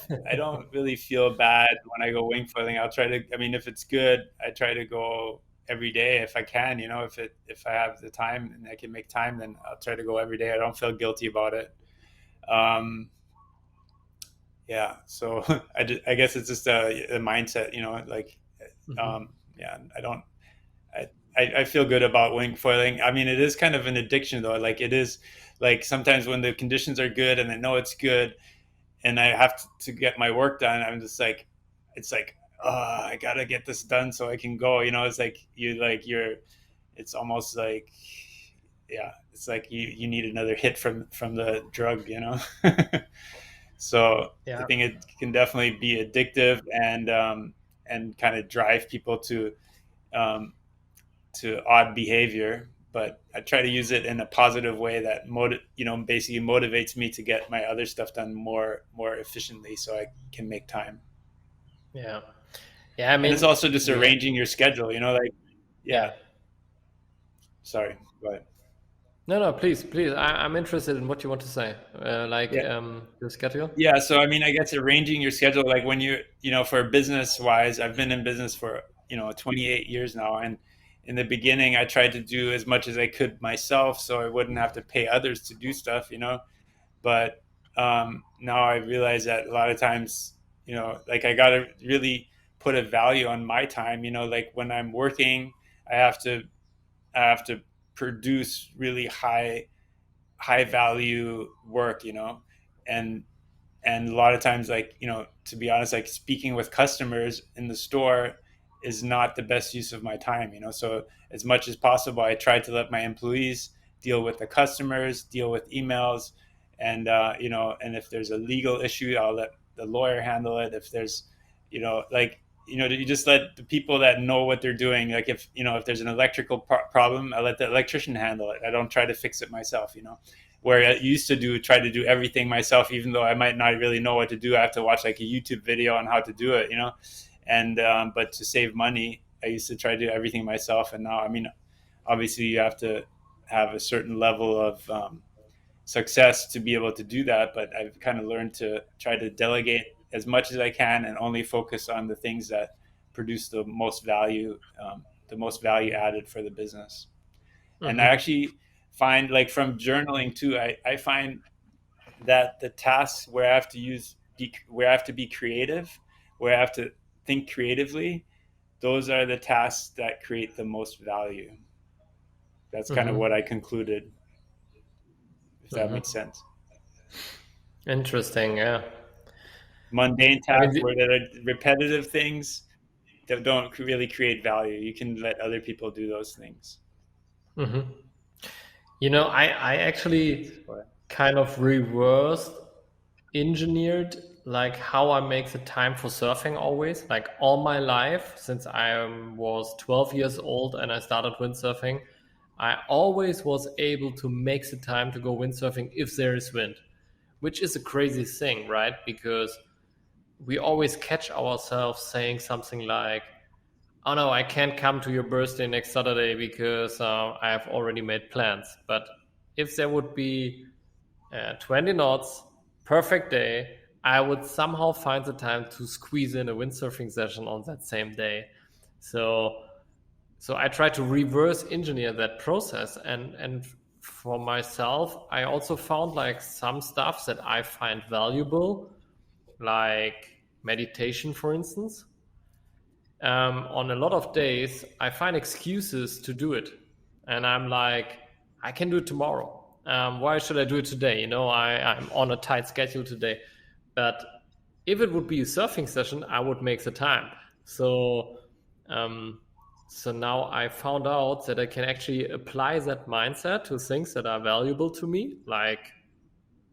really feel bad when I go wing foiling. I'll try to, I mean, if it's good, I try to go every day if I can. If I have the time and I can make time, then I'll try to go every day. I don't feel guilty about it. Um, yeah. So I guess it's just a mindset, like, Hmm. um, yeah, I feel good about wing foiling. I mean, it is kind of an addiction though. Like it is, like sometimes when the conditions are good and I know it's good and I have to get my work done, I'm just like, it's like, I gotta get this done so I can go. It's like it's almost like, yeah, it's like you need another hit from the drug. So I Yeah. think it can definitely be addictive, and kind of drive people to odd behavior. But I try to use it in a positive way that basically motivates me to get my other stuff done more efficiently, so I can make time. Yeah. I mean, and it's also just arranging your schedule. Yeah. Sorry, go ahead. No, please. I'm interested in what you want to say. Your schedule. Yeah. So I mean, I guess arranging your schedule, like when for business wise, I've been in business for 28 years now, and in the beginning, I tried to do as much as I could myself, so I wouldn't have to pay others to do stuff, But now I realize that a lot of times, I got to really put a value on my time. Like when I'm working, I have to produce really high value work, and a lot of times, to be honest, like speaking with customers in the store is not the best use of my time. So as much as possible, I try to let my employees deal with the customers, deal with emails, and and if there's a legal issue, I'll let the lawyer handle it. If there's you just let the people that know what they're doing. Like if there's an electrical problem, I let the electrician handle it. I don't try to fix it myself. Where I used to try to do everything myself, even though I might not really know what to do. I have to watch like a YouTube video on how to do it. And but to save money, I used to try to do everything myself. And now, I mean, obviously you have to have a certain level of success to be able to do that. But I've kind of learned to try to delegate as much as I can and only focus on the things that produce the most value added for the business. Mm-hmm. And I actually find, like from journaling too, I find that the tasks where I have to be creative, where I have to think creatively, those are the tasks that create the most value. That's kind of what I concluded, if that makes sense. Interesting, yeah. Mundane tasks where there are repetitive things that don't really create value. You can let other people do those things. Mm-hmm. I actually kind of reversed engineered like how I make the time for surfing always, like all my life since I was 12 years old and I started windsurfing. I always was able to make the time to go windsurfing if there is wind, which is a crazy thing, right? Because we always catch ourselves saying something like, oh no, I can't come to your birthday next Saturday because I have already made plans. But if there would be 20 knots, perfect day, I would somehow find the time to squeeze in a windsurfing session on that same day. So I try to reverse engineer that process. And for myself, I also found like some stuff that I find valuable, like meditation, for instance. On a lot of days, I find excuses to do it. And I'm like, I can do it tomorrow. Why should I do it today? I'm on a tight schedule today. But if it would be a surfing session, I would make the time. So now I found out that I can actually apply that mindset to things that are valuable to me, like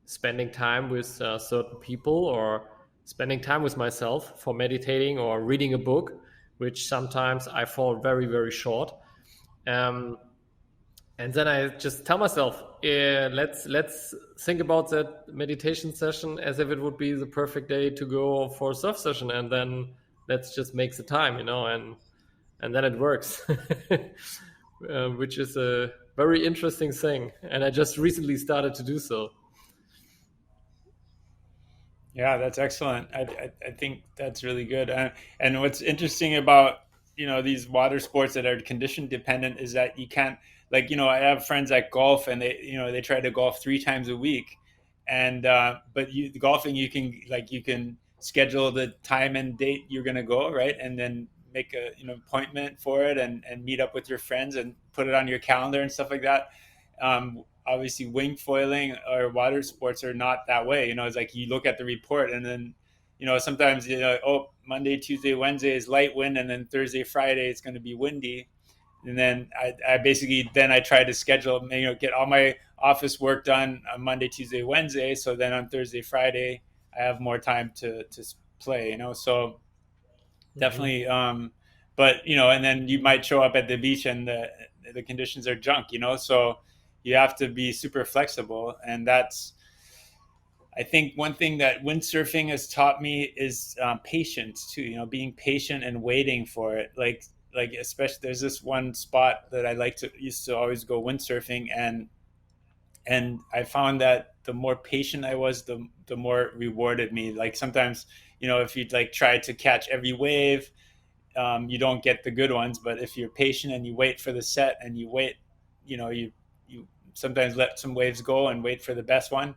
spending time with certain people or spending time with myself for meditating or reading a book, which sometimes I fall very, very short. And then I just tell myself, let's think about that meditation session as if it would be the perfect day to go for a surf session, and then let's just make the time, and then it works, which is a very interesting thing. And I just recently started to do so. Yeah, that's excellent. I think that's really good. And what's interesting about, these water sports that are condition dependent is that you can't, like, I have friends that golf and they try to golf 3 times a week. And, but golfing, you can schedule the time and date you're going to go, right? And then make a, appointment for it and meet up with your friends and put it on your calendar and stuff like that. Obviously wingfoiling or water sports are not that way. It's like you look at the report and then, sometimes, Monday, Tuesday, Wednesday is light wind, and then Thursday, Friday, it's going to be windy. And then I basically, I try to schedule, get all my office work done on Monday, Tuesday, Wednesday. So then on Thursday, Friday, I have more time to play, So definitely. But and then you might show up at the beach and the conditions are junk, so you have to be super flexible. And that's, I think, one thing that windsurfing has taught me is patience too. Being patient and waiting for it. Like especially, there's this one spot that I used to always go windsurfing, and I found that the more patient I was, the more it rewarded me. Like sometimes, if you'd like try to catch every wave, you don't get the good ones. But if you're patient and you wait for the set and you wait, you sometimes let some waves go and wait for the best one.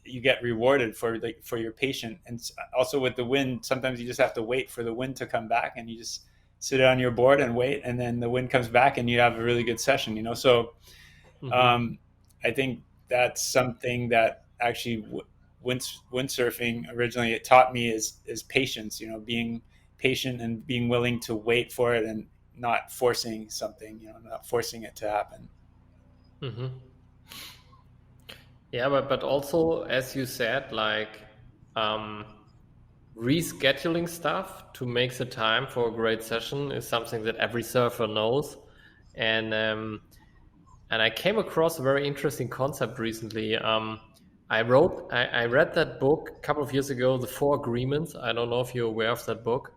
You get rewarded for your patience. And also with the wind, sometimes you just have to wait for the wind to come back, and you just sit on your board and wait, and then the wind comes back and you have a really good session. So I think that's something that actually windsurfing originally it taught me is patience. Being patient and being willing to wait for it and not forcing something. Not forcing it to happen. Mm-hmm. Yeah, but also, as you said, like rescheduling stuff to make the time for a great session is something that every surfer knows. And I came across a very interesting concept recently. I read that book a couple of years ago, The Four Agreements. I don't know if you're aware of that book.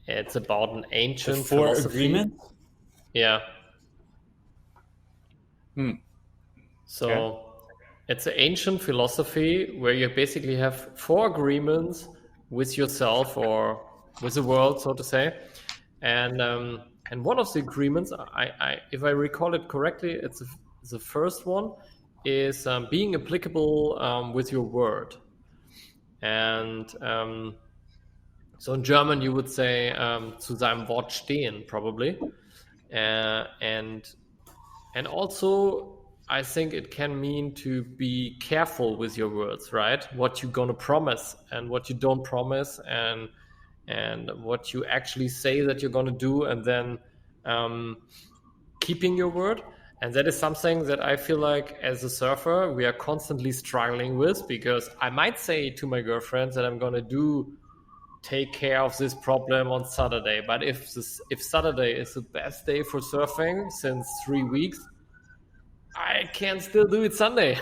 It's about an ancient philosophy. Agreements? Yeah. So it's an ancient philosophy where you basically have 4 agreements with yourself or with the world, so to say. And one of the agreements, if I recall it correctly, it's the first one is being applicable with your word. And so in German you would say zu seinem Wort stehen, probably. And also I think it can mean to be careful with your words, right? What you're going to promise and what you don't promise, and what you actually say that you're going to do, and then keeping your word. And that is something that I feel like as a surfer we are constantly struggling with, because I might say to my girlfriend that I'm going to take care of this problem on Saturday, but if Saturday is the best day for surfing since 3 weeks, I can still do it Sunday.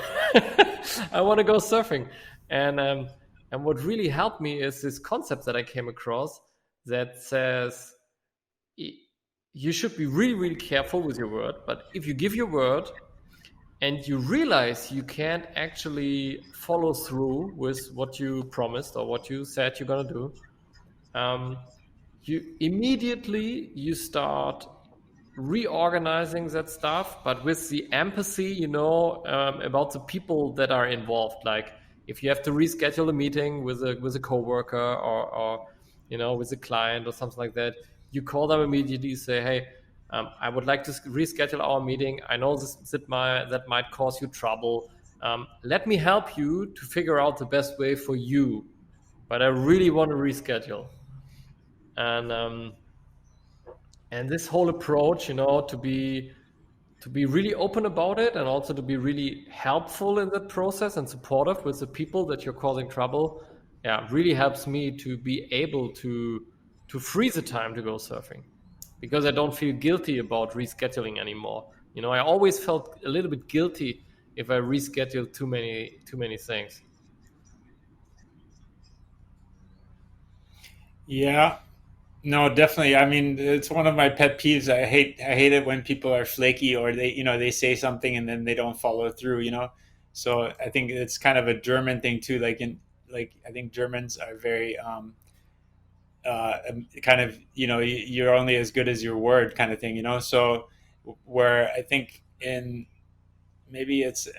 I want to go surfing. And what really helped me is this concept that I came across that says you should be really, really careful with your word. But if you give your word and you realize you can't actually follow through with what you promised or what you said you're going to do, you immediately start reorganizing that stuff, but with the empathy, about the people that are involved. Like if you have to reschedule a meeting with a coworker or with a client or something like that, you call them immediately, say, hey, I would like to reschedule our meeting. I know that might cause you trouble. Let me help you to figure out the best way for you, but I really want to reschedule. And this whole approach, to be really open about it, and also to be really helpful in that process and supportive with the people that you're causing trouble, really helps me to be able to free the time to go surfing, because I don't feel guilty about rescheduling anymore. I always felt a little bit guilty if I rescheduled too many things. Yeah. No, definitely. I mean, it's one of my pet peeves. I hate it when people are flaky, or they say something and then they don't follow through, So I think it's kind of a German thing too. I think Germans are very kind of, you're only as good as your word kind of thing, So where I think maybe it's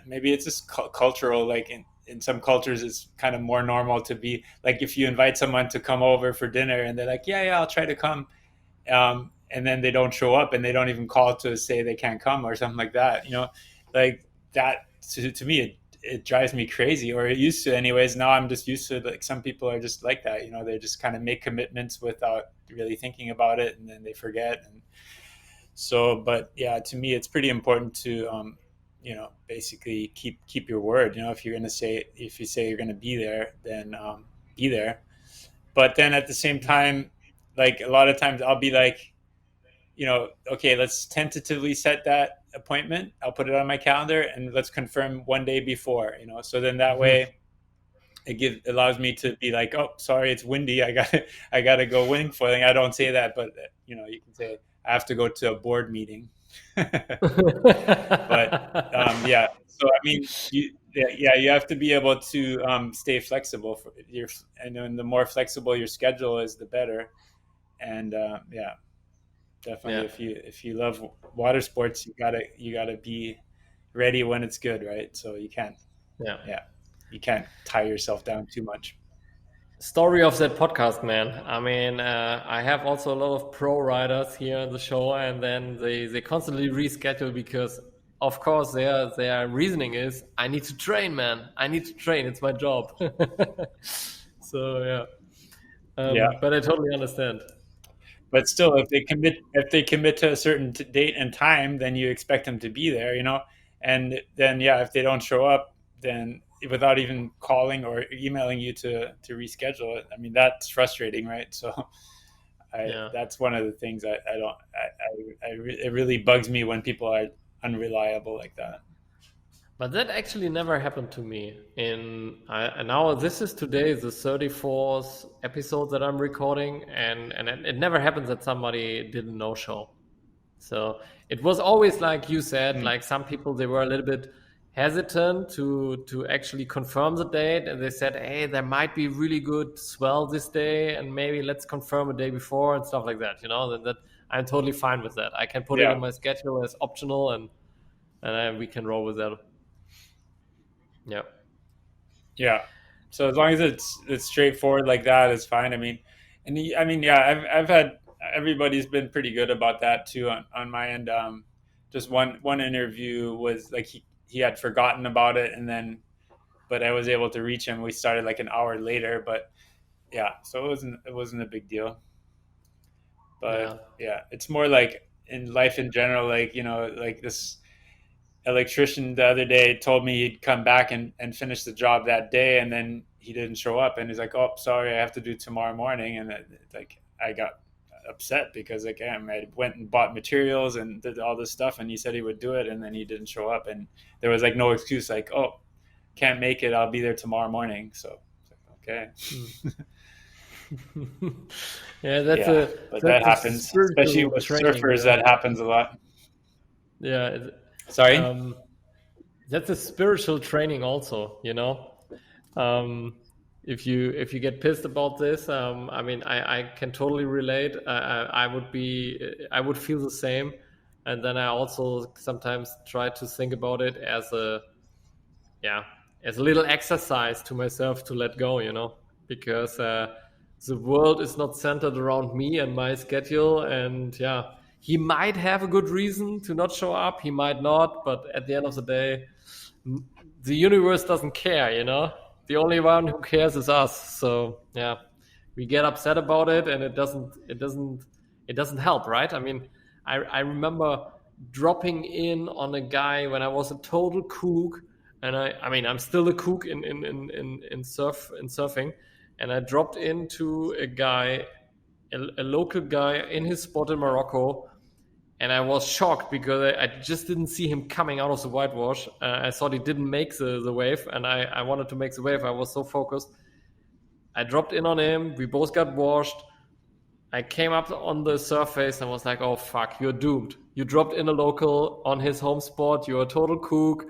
just cultural, like in some cultures it's kind of more normal to be like, if you invite someone to come over for dinner and they're like, yeah, I'll try to come, and then they don't show up and they don't even call to say they can't come or something like that, like that. To me it drives me crazy, or it used to anyways. Now I'm just used to, like, some people are just like that, they just kind of make commitments without really thinking about it, and then they forget. And so, but yeah, to me it's pretty important to basically keep your word. If you say you're going to be there, then be there. But then at the same time, like a lot of times I'll be like, okay, let's tentatively set that appointment. I'll put it on my calendar and let's confirm one day before, so then that way it allows me to be like, oh, sorry, it's windy. I gotta go wingfoiling. I don't say that, but you can say I have to go to a board meeting. But yeah, so I mean, you have to be able to stay flexible and the more flexible your schedule is, the better. And yeah, definitely, if you love water sports, you gotta be ready when it's good, right? So you can't tie yourself down too much. Story of that podcast, man. I mean, I have also a lot of pro riders here on the show, and then they constantly reschedule because, of course, their reasoning is, I need to train, man. I need to train. It's my job. So but I totally understand. But still, if they commit to a certain date and time, then you expect them to be there, and then if they don't show up, then without even calling or emailing you to reschedule it, I mean, that's frustrating, right? So that's one of the things it really bugs me when people are unreliable like that. But that actually never happened to me. Now this is today the 34th episode that I'm recording, and it never happens that somebody did a no-show. So it was always like you said, like some people, they were a little bit hesitant to actually confirm the date, and they said, hey, there might be really good swell this day, and maybe let's confirm a day before and stuff like that. That I'm totally fine with that. I can put it in my schedule as optional, and we can roll with that. Yeah. So as long as it's straightforward like that, it's fine. I've had, everybody's been pretty good about that too on my end. Just one interview was like he had forgotten about it, but I was able to reach him. We started like an hour later, but so it wasn't a big deal. But it's more like in life in general, like like this electrician the other day told me he'd come back and finish the job that day, and then he didn't show up, and he's like, oh, sorry, I have to do tomorrow morning. And I got upset because I went and bought materials and did all this stuff, and he said he would do it, and then he didn't show up, and there was like no excuse, like, oh, can't make it, I'll be there tomorrow morning. So okay. But that happens, especially with surfers. That happens a lot. Sorry? That's a spiritual training also, if you get pissed about this, I can totally relate. I would feel the same. And then I also sometimes try to think about it as a little exercise to myself to let go, because the world is not centered around me and my schedule. And he might have a good reason to not show up. He might not, but at the end of the day, the universe doesn't care, The only one who cares is us. So we get upset about it, and it doesn't help, right? I mean, I remember dropping in on a guy when I was a total kook, and I'm still a kook in surfing, and I dropped into a guy, a local guy in his spot in Morocco. And I was shocked because I just didn't see him coming out of the whitewash. I thought he didn't make the wave, and I wanted to make the wave. I was so focused. I dropped in on him. We both got washed. I came up on the surface and was like, oh, fuck, you're doomed. You dropped in a local on his home spot. You're a total kook.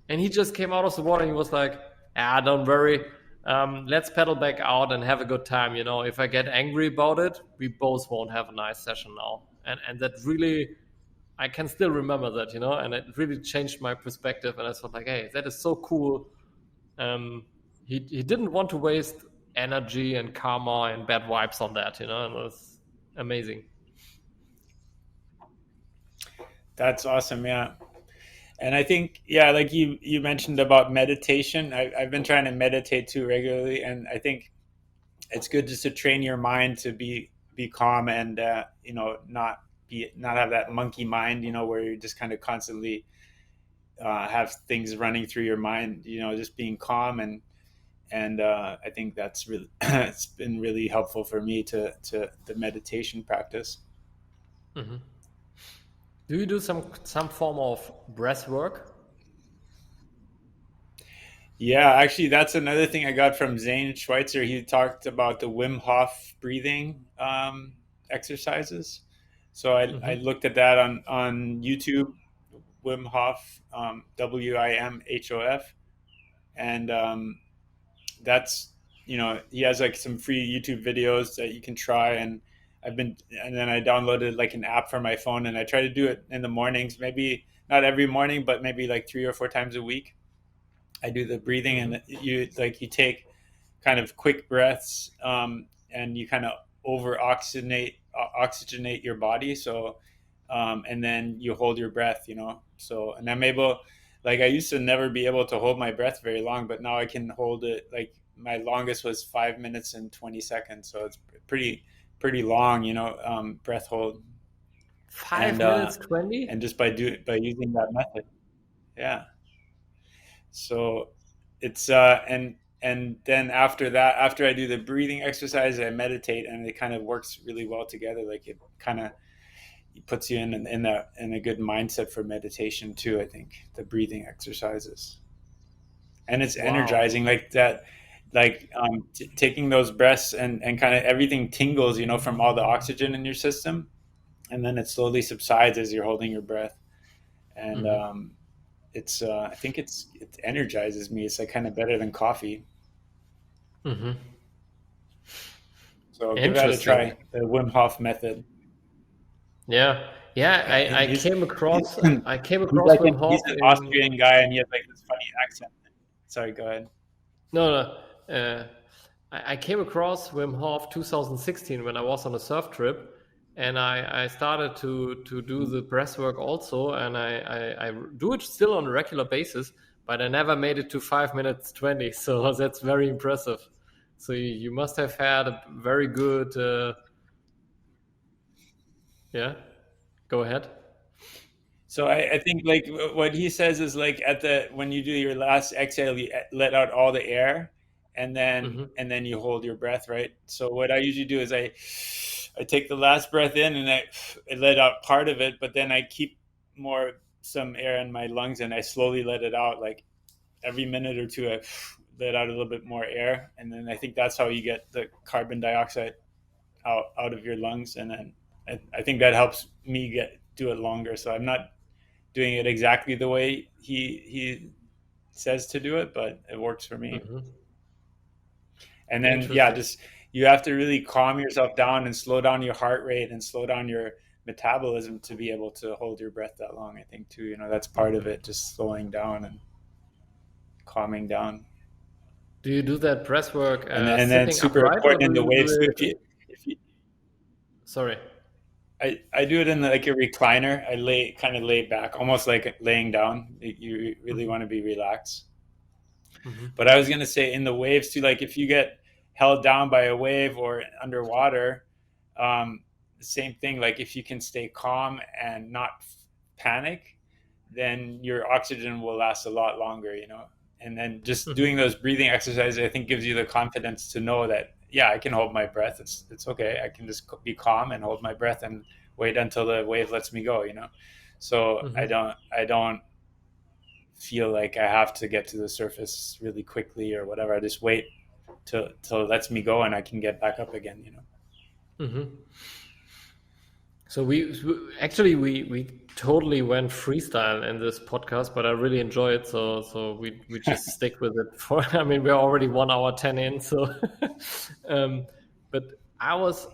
And he just came out of the water and he was like, don't worry. Let's pedal back out and have a good time. If I get angry about it, we both won't have a nice session now. And that really, I can still remember that, and it really changed my perspective. And I thought like, hey, that is so cool. He didn't want to waste energy and karma and bad vibes on that, and it was amazing. That's awesome. Yeah. And I think, like you mentioned about meditation, I've been trying to meditate too regularly. And I think it's good just to train your mind to be calm and, not have that monkey mind, where you're just kind of constantly have things running through your mind, just being calm and And I think that's really it's been really helpful for me to the meditation practice. Mm-hmm. Do you do some form of breath work? Yeah, actually, that's another thing I got from Zane Schweitzer. He talked about the Wim Hof breathing exercises. So I Mm-hmm. looked at that on YouTube, Wim Hof, WIMHOF, and that's, he has like some free YouTube videos that you can try. And and then I downloaded like an app for my phone, and I try to do it in the mornings, maybe not every morning, but maybe like 3 or 4 times a week. I do the breathing, Mm-hmm. and you take kind of quick breaths, and you kind of over oxygenate your body. So, and then you hold your breath, So, and I'm able, like I used to never be able to hold my breath very long, but now I can hold it. Like my longest was 5 minutes and 20 seconds. So it's pretty long, breath hold. Five And minutes 20. and just by using that method, yeah. So it's and then after that, after I do the breathing exercise, I meditate, and it kind of works really well together. Like it kind of puts you in a good mindset for meditation too. I think the breathing exercises, and it's Wow. energizing like that. Like taking those breaths, and kind of everything tingles, from all the oxygen in your system, and then it slowly subsides as you're holding your breath. And Mm-hmm. it's I think it energizes me. It's like kind of better than coffee. Mm-hmm. So give that a Interesting. try, the Wim Hof method. Yeah. Yeah. Yeah, and I came he's across he's Wim Hof an in. Austrian guy, and he has like this funny accent. Sorry, go ahead. No, no. I came across Wim Hof 2016 when I was on a surf trip, and I started to do the breathwork also, and I do it still on a regular basis, but I never made it to 5 minutes 20. So that's very impressive. So you must have had a very good. Yeah. Go ahead. So I think like what he says is like at the when you do your last exhale, you let out all the air, and then Mm-hmm. you hold your breath, right? So what I usually do is I take the last breath in, and I let out part of it, but then I keep some air in my lungs, and I slowly let it out. Like every minute or two, I let out a little bit more air, and then I think that's how you get the carbon dioxide out of your lungs. And then I think that helps me do it longer. So I'm not doing it exactly the way he says to do it, but it works for me. Mm-hmm. And then yeah, Interesting. just you have to really calm yourself down and slow down your heart rate and slow down your metabolism to be able to hold your breath that long. I think too, that's part of Mm-hmm. it, just slowing down and calming down. Do you do that breathwork And then it's sitting super upright, or important do in the you do waves too. it? If you Sorry. I do it in like a recliner. I lay back, almost like laying down. You really Mm-hmm. want to be relaxed. Mm-hmm. But I was gonna say in the waves too, like if you get held down by a wave or underwater, same thing. Like if you can stay calm and not panic, then your oxygen will last a lot longer. And then just Mm-hmm. doing those breathing exercises, I think, gives you the confidence to know that yeah, I can hold my breath. It's okay. I can just be calm and hold my breath and wait until the wave lets me go. So I Mm-hmm. don't feel like I have to get to the surface really quickly or whatever. I just wait till it lets me go, and I can get back up again. Mm-hmm. So actually we totally went freestyle in this podcast, but I really enjoy it. So we just stick with it for. I mean, we're already 1 hour 10 in. So, but I was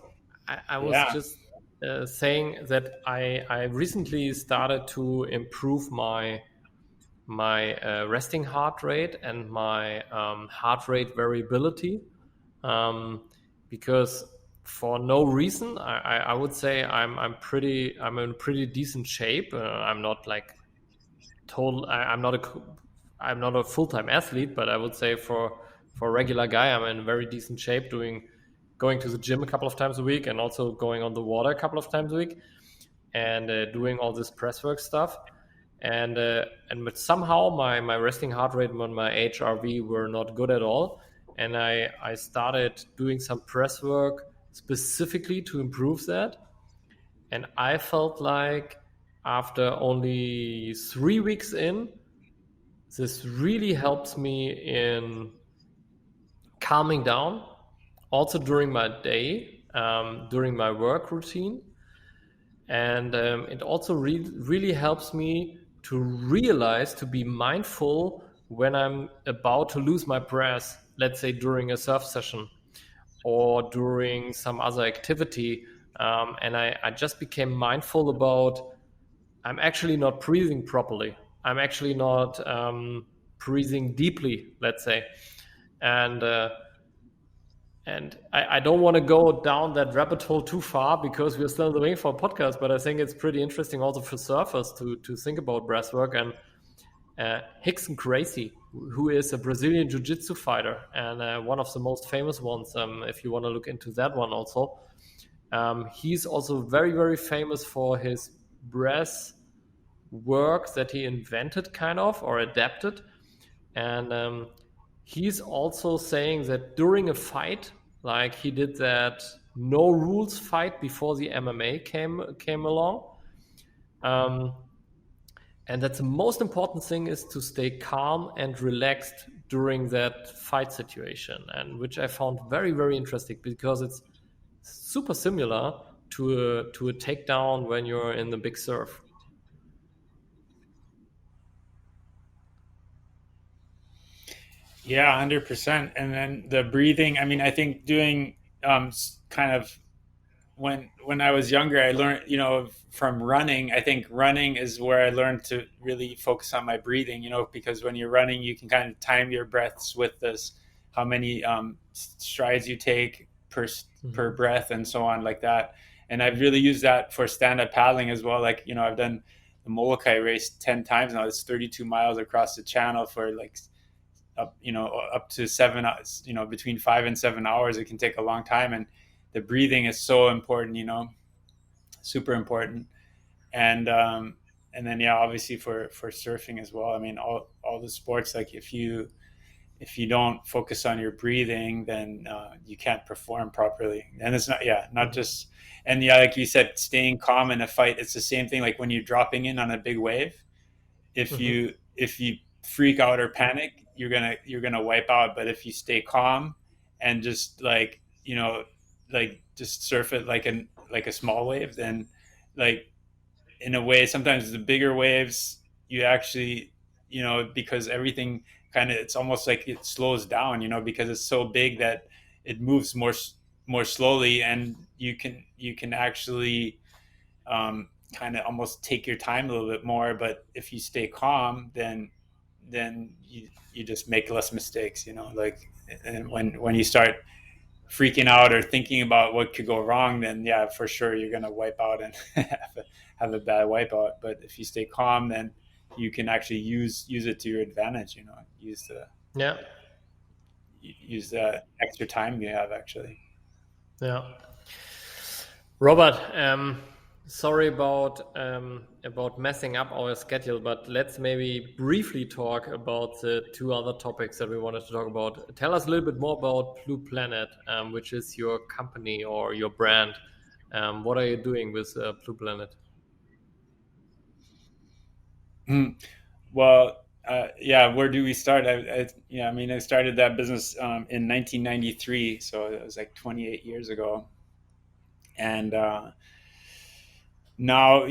Yeah. just saying that I recently started to improve my resting heart rate and my heart rate variability, um, because for no reason I would say I'm in pretty decent shape. I'm not like total. I'm not a full time athlete, but I would say for a regular guy, I'm in very decent shape. Going to the gym a couple of times a week, and also going on the water a couple of times a week, and doing all this press work stuff. But somehow my resting heart rate and my HRV were not good at all, and I started doing some press work specifically to improve that. And I felt like after only 3 weeks in, this really helps me in calming down, also during my day, during my work routine. And it also really helps me to realize, to be mindful when I'm about to lose my breath, let's say during a surf session or during some other activity. And I just became mindful about, I'm actually not breathing properly. I'm actually not breathing deeply, let's say. And I don't want to go down that rabbit hole too far because we're still in the wingfoil podcast, but I think it's pretty interesting also for surfers to think about breathwork. And Rickson Gracie, who is a Brazilian jiu-jitsu fighter and one of the most famous ones, if you want to look into that one also. He's also very, very famous for his breath work that he invented kind of or adapted. And he's also saying that during a fight, like he did that no rules fight before the MMA came along. And that's the most important thing, is to stay calm and relaxed during that fight situation, and which I found very, very interesting because it's super similar to a takedown when you're in the big surf. Yeah, 100%. And then the breathing, I mean, I think doing kind of when I was younger, I learned, from running. I think running is where I learned to really focus on my breathing, because when you're running, you can kind of time your breaths with this, how many strides you take per breath and so on, like that. And I've really used that for stand-up paddling as well. Like, I've done the Molokai race 10 times now. It's 32 miles across the channel for like up to 7 hours, between 5 and 7 hours. It can take a long time. And the breathing is so important, super important. And then, yeah, obviously for surfing as well. I mean, all the sports, like if you don't focus on your breathing, then you can't perform properly. And it's not just, and yeah, like you said, staying calm in a fight. It's the same thing. Like when you're dropping in on a big wave, if you freak out or panic, you're gonna wipe out. But if you stay calm and just just surf it like a small wave, then like in a way, sometimes the bigger waves, you actually, because everything kind of, it's almost like it slows down, because it's so big that it moves more slowly, and you can actually kind of almost take your time a little bit more. But if you stay calm, then you just make less mistakes, like, and when you start freaking out or thinking about what could go wrong, then yeah, for sure you're going to wipe out and have a bad wipeout. But if you stay calm, then you can actually use it to your advantage, use the extra time you have, actually. Yeah. Robert, sorry about messing up our schedule, but let's maybe briefly talk about the two other topics that we wanted to talk about. Tell us a little bit more about Blue Planet, which is your company or your brand. What are you doing with Blue Planet? Well, where do we start? I started that business in 1993, so it was like 28 years ago. And now,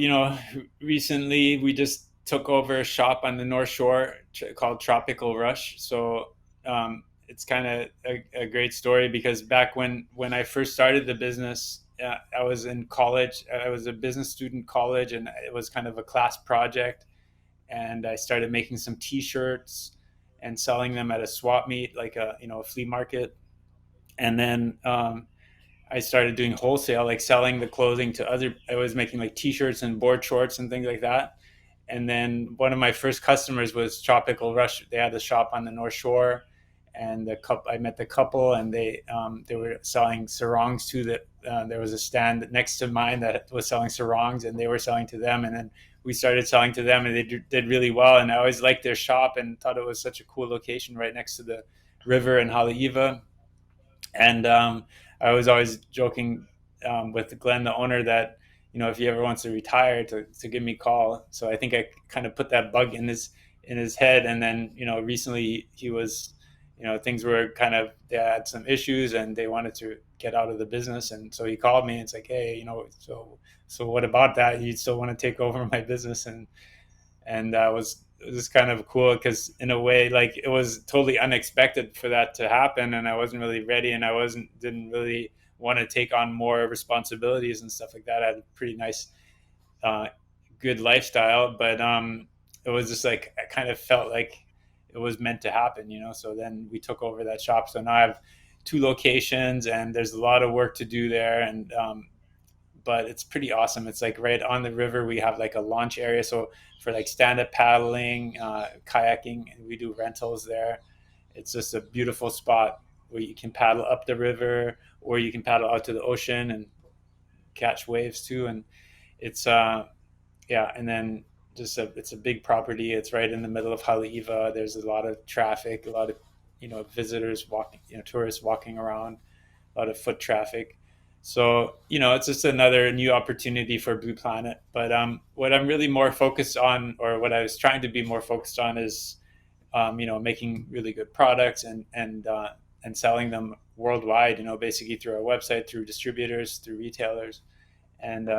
recently we just took over a shop on the North Shore called Tropical Rush. So it's kind of a great story, because back when I first started the business, I was in college. I was a business student in college, and it was kind of a class project. And I started making some T-shirts and selling them at a swap meet, like a flea market. And then I started doing wholesale, like selling the clothing to I was making like T-shirts and board shorts and things like that. And then one of my first customers was Tropical Rush. They had a shop on the North Shore, and I met the couple, and they were selling sarongs too. There was a stand next to mine that was selling sarongs, and they were selling to them. And then we started selling to them, and they did really well. And I always liked their shop and thought it was such a cool location right next to the river in Haleiwa. And I was always joking with Glenn, the owner, that if he ever wants to retire, to give me a call. So I think I kind of put that bug in his head. And then recently he was, things were kind of, they had some issues and they wanted to get out of the business. And so he called me and it's like, hey, so what about that? You still want to take over my business? And that was just kind of cool, because in a way, like, it was totally unexpected for that to happen, and I wasn't really ready, and didn't really want to take on more responsibilities and stuff like that. I had a pretty nice, good lifestyle, but it was just like, I kind of felt like it was meant to happen, so then we took over that shop. So now I have 2 locations, and there's a lot of work to do there, and but it's pretty awesome. It's like right on the river. We have like a launch area, so for like stand-up paddling, kayaking, and we do rentals there. It's just a beautiful spot where you can paddle up the river, or you can paddle out to the ocean and catch waves too. And it's and then it's a big property. It's right in the middle of Haleiwa. There's a lot of traffic, a lot of visitors walking, tourists walking around, a lot of foot traffic. So, it's just another new opportunity for Blue Planet. But what I'm really more focused on, or what I was trying to be more focused on, is, making really good products and selling them worldwide, basically through our website, through distributors, through retailers, and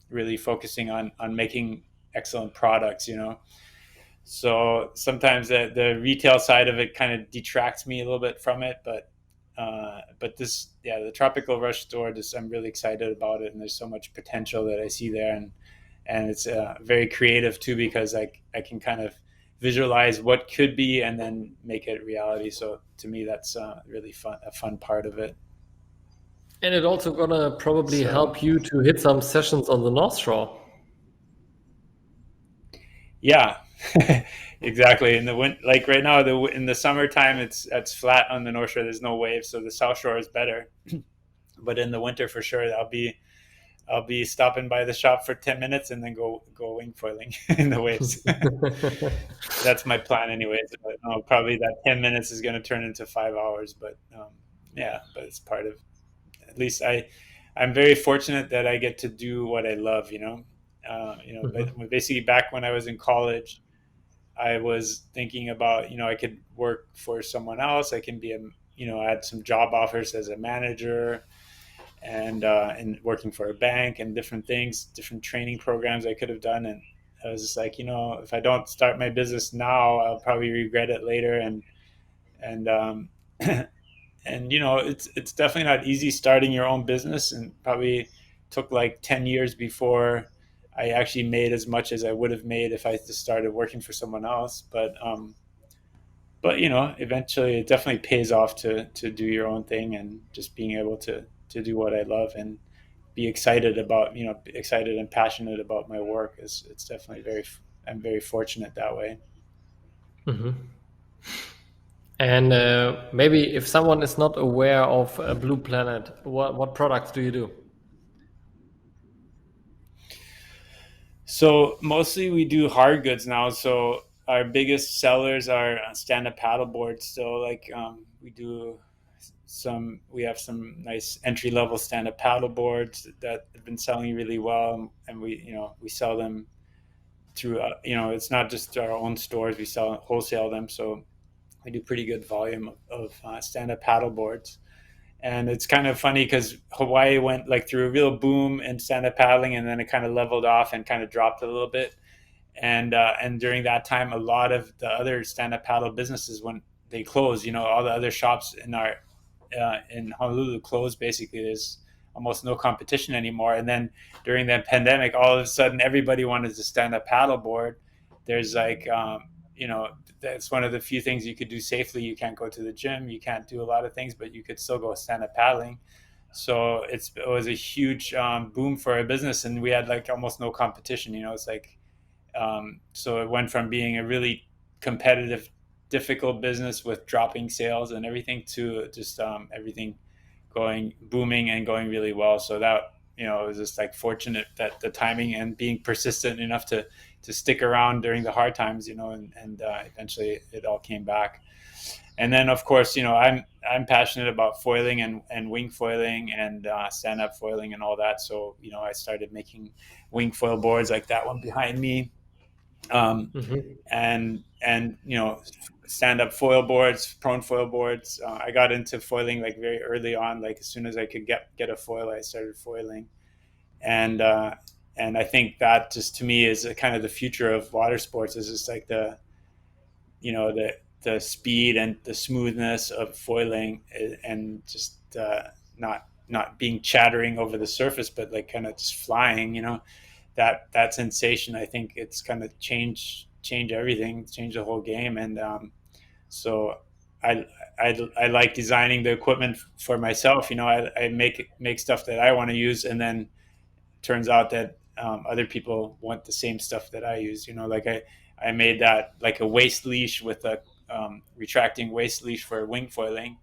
really focusing on making excellent products, So sometimes the retail side of it kind of detracts me a little bit from it, but this, the Tropical Rush store, I'm really excited about it, and there's so much potential that I see there, and it's very creative too, because I can kind of visualize what could be and then make it reality. So to me, that's really a fun part of it. And it also gonna probably help you to hit some sessions on the North Shore. Yeah. Exactly. In the like right now, in the summertime, it's flat on the North Shore. There's no waves, so the South Shore is better. But in the winter, for sure, I'll be stopping by the shop for 10 minutes and then go wingfoiling in the waves. That's my plan, anyways. But, probably that 10 minutes is going to turn into 5 hours. But but it's part of. At least I'm very fortunate that I get to do what I love. But basically, back when I was in college, I was thinking about, I could work for someone else. I can be I had some job offers as a manager and working for a bank and different things, different training programs I could have done. And I was just like, if I don't start my business now, I'll probably regret it later. And it's definitely not easy starting your own business, and probably took like 10 years before I actually made as much as I would have made if I just started working for someone else. But eventually it definitely pays off to do your own thing, and just being able to do what I love and be excited and passionate about my work it's definitely I'm very fortunate that way. Mm-hmm. And maybe if someone is not aware of Blue Planet, what products do you do? So mostly we do hard goods now. So our biggest sellers are stand-up paddle boards. So like we have some nice entry-level stand-up paddle boards that have been selling really well, and we sell them through it's not just our own stores, we wholesale them. So we do pretty good volume of stand-up paddle boards. And it's kind of funny because Hawaii went like through a real boom in stand-up paddling, and then it kind of leveled off and kind of dropped a little bit. And during that time, a lot of the other stand-up paddle businesses, when they closed, all the other shops in Honolulu closed. Basically, there's almost no competition anymore. And then during the pandemic, all of a sudden, everybody wanted to stand-up paddle board. There's like that's one of the few things you could do safely. You can't go to the gym, you can't do a lot of things, but you could still go stand-up paddling. So it was a huge boom for our business, and we had like almost no competition. It's like so it went from being a really competitive, difficult business with dropping sales and everything to just everything going booming and going really well. So that it was just like fortunate that the timing and being persistent enough to stick around during the hard times, and eventually it all came back. And then of course, I'm passionate about foiling and wing foiling and stand-up foiling and all that. So I started making wing foil boards like that one behind me, and stand-up foil boards, prone foil boards. I got into foiling like very early on. Like as soon as I could get a foil, I started foiling, and I think that just to me is kind of the future of water sports. Is just like the speed and the smoothness of foiling, and just not being chattering over the surface, but like kind of just flying. That sensation. I think it's kind of change everything, change the whole game, and so I like designing the equipment for myself. I make stuff that I want to use, and then turns out that other people want the same stuff that I use. Like I made that like a waist leash with a retracting waist leash for wing foiling,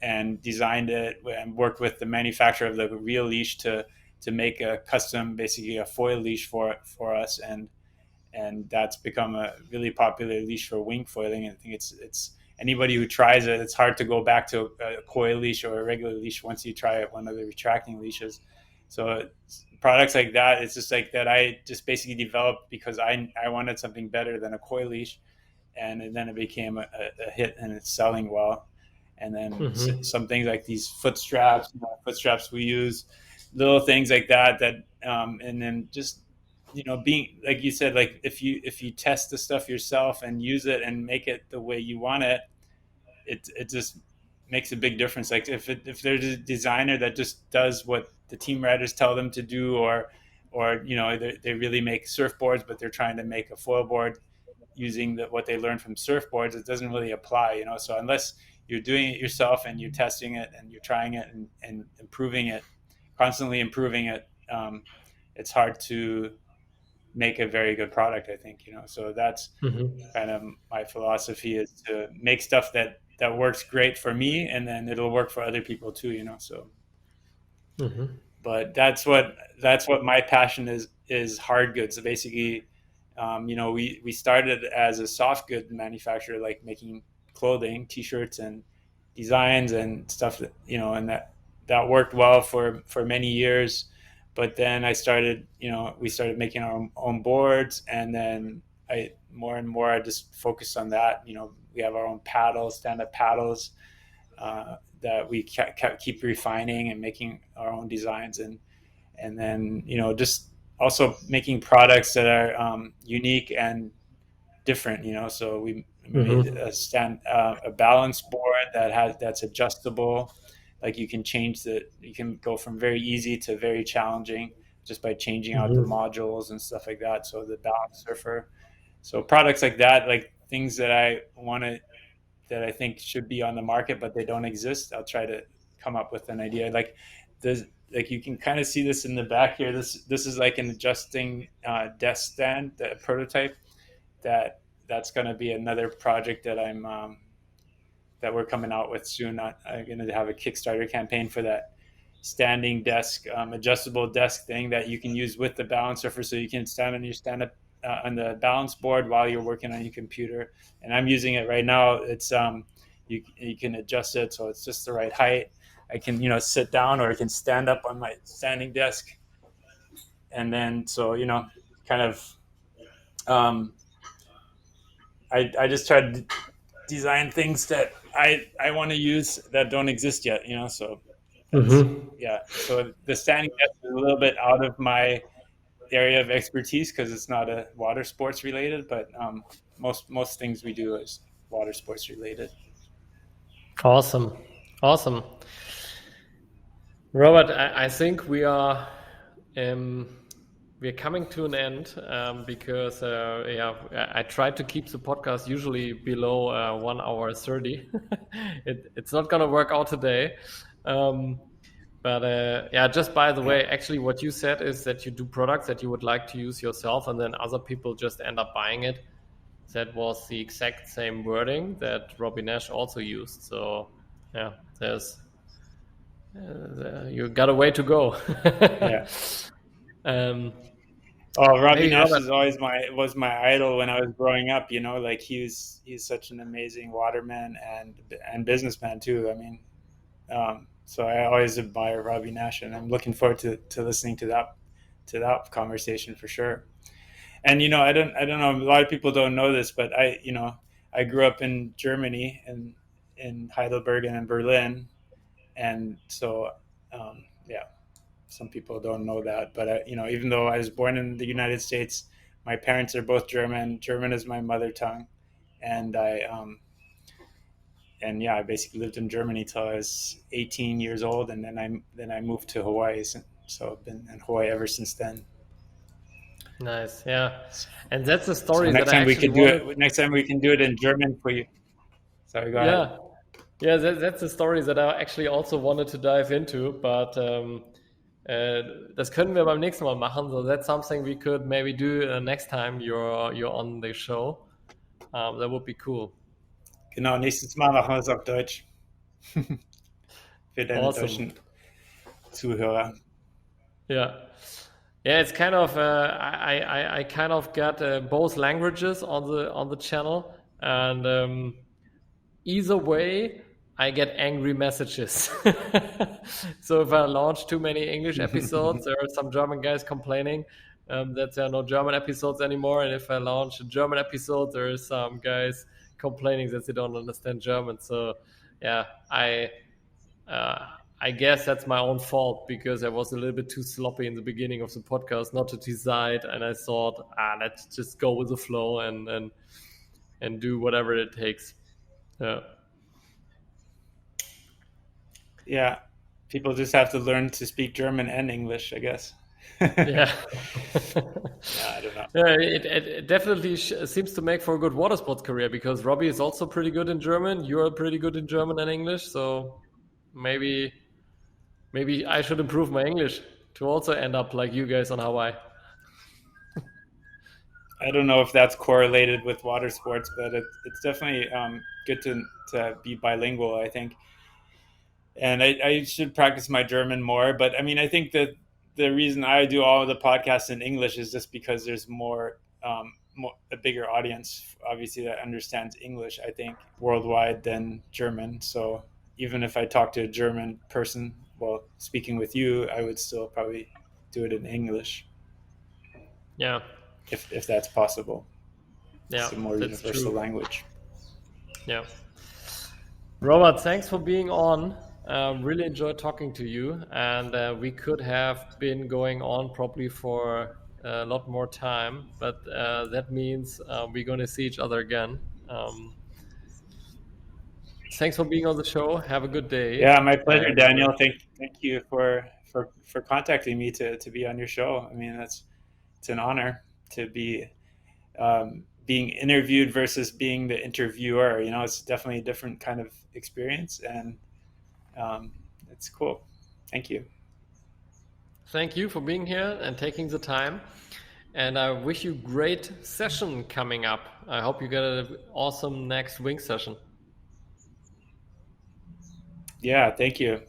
and designed it and worked with the manufacturer of the real leash to make a custom, basically a foil leash for us, and that's become a really popular leash for wing foiling. And I think it's anybody who tries it, it's hard to go back to a coil leash or a regular leash once you try one of the retracting leashes. So products like that, it's just like that I just basically developed because I wanted something better than a coil leash, and then it became a hit and it's selling well. And then some things like these foot straps we use, little things like that, and then just being like you said, like if you test the stuff yourself and use it and make it the way you want it, it just makes a big difference. Like if there's a designer that just does what the team riders tell them to do, or they really make surfboards, but they're trying to make a foil board using what they learned from surfboards, it doesn't really apply. So unless you're doing it yourself and you're testing it and you're trying it and improving it, constantly improving it, it's hard to make a very good product, I think. So that's kind of my philosophy, is to make stuff that works great for me, and then it'll work for other people too. So but that's what my passion is hard goods. So basically, we started as a soft good manufacturer, like making clothing, t-shirts and designs and stuff that, and that worked well for many years. But then we started making our own boards, and then more and more I just focused on that. We have our own paddles, stand-up paddles, that we keep refining and making our own designs, and then just also making products that are unique and different. So we made a balance board that's adjustable. Like you can go from very easy to very challenging just by changing out the modules and stuff like that. So the balance surfer. So products like that, like things that I think should be on the market, but they don't exist. I'll try to come up with an idea. Like you can kind of see this in the back here. This is like an adjusting desk stand, the prototype. That's going to be another project that that we're coming out with soon. I'm going to have a Kickstarter campaign for that standing desk, adjustable desk thing that you can use with the balance surfer, so you can stand up on the balance board while you're working on your computer. And I'm using it right now. It's you can adjust it so it's just the right height. I can sit down, or I can stand up on my standing desk, and then kind of I just tried to design things that I want to use that don't exist yet, so yeah. So the standing desk is a little bit out of my area of expertise because it's not a water sports related, but most things we do is water sports related. Awesome. Robert, I think we are coming to an end, because I try to keep the podcast usually below 1 hour 30. It's not gonna work out today, but just by the way, actually what you said is that you do products that you would like to use yourself, and then other people just end up buying it. That was the exact same wording that Rob Biniasch also used. So yeah, you got a way to go. Yeah. Oh, Robbie Maybe Nash Robert. is always was my idol when I was growing up. You know, like he's such an amazing waterman and businessman too. I mean, so I always admire Robbie Nash, and I'm looking forward to listening to that conversation for sure. And you know, I don't know. A lot of people don't know this, but I grew up in Germany and in Heidelberg and in Berlin, and so yeah, some people don't know that. But even though I was born in the United States, my parents are both German. German is my mother tongue, and I basically lived in Germany till I was 18 years old, and then I moved to Hawaii. So I've been in Hawaii ever since then. Nice, yeah. And that's a So story that I actually next time we can do it in German for you. Sorry, go ahead. Yeah, that's a story that I actually also wanted to dive into, but das können wir beim nächsten Mal machen. So that's something we could maybe do next time you're on the show. That would be cool. Genau, nächstes Mal machen wir es auf Deutsch. Für deine deutschen Zuhörer. Yeah. Yeah, it's kind of I kind of got both languages on the channel, and either way I get angry messages. So if I launch too many English episodes, there are some German guys complaining that there are no German episodes anymore, and if I launch a German episode, there are some guys complaining that they don't understand German. So yeah, I guess that's my own fault, because I was a little bit too sloppy in the beginning of the podcast not to decide, and I thought, let's just go with the flow and do whatever it takes. Yeah, people just have to learn to speak German and English, I guess. Yeah. I don't know. Yeah, it definitely seems to make for a good water sports career, because Robbie is also pretty good in German. You're pretty good in German and English, so maybe I should improve my English to also end up like you guys on Hawaii. I don't know if that's correlated with water sports, but it's definitely good to be bilingual, I think. And I should practice my German more. But I mean, I think that the reason I do all of the podcasts in English is just because there's a bigger audience, obviously, that understands English, I think, worldwide than German. So even if I talk to a German person while speaking with you, I would still probably do it in English. Yeah. If that's possible. Yeah, it's a more universal language. Yeah. Robert, thanks for being on. Really enjoyed talking to you, and we could have been going on probably for a lot more time, but that means we're going to see each other again. Thanks for being on the show. Have a good day. Yeah, my pleasure, Daniel. Thank you for contacting me to be on your show. I mean, it's an honor to be being interviewed versus being the interviewer. You know, it's definitely a different kind of experience, and it's cool. Thank you. Thank you for being here and taking the time. And I wish you great session coming up. I hope you get an awesome next wing session. Yeah, thank you.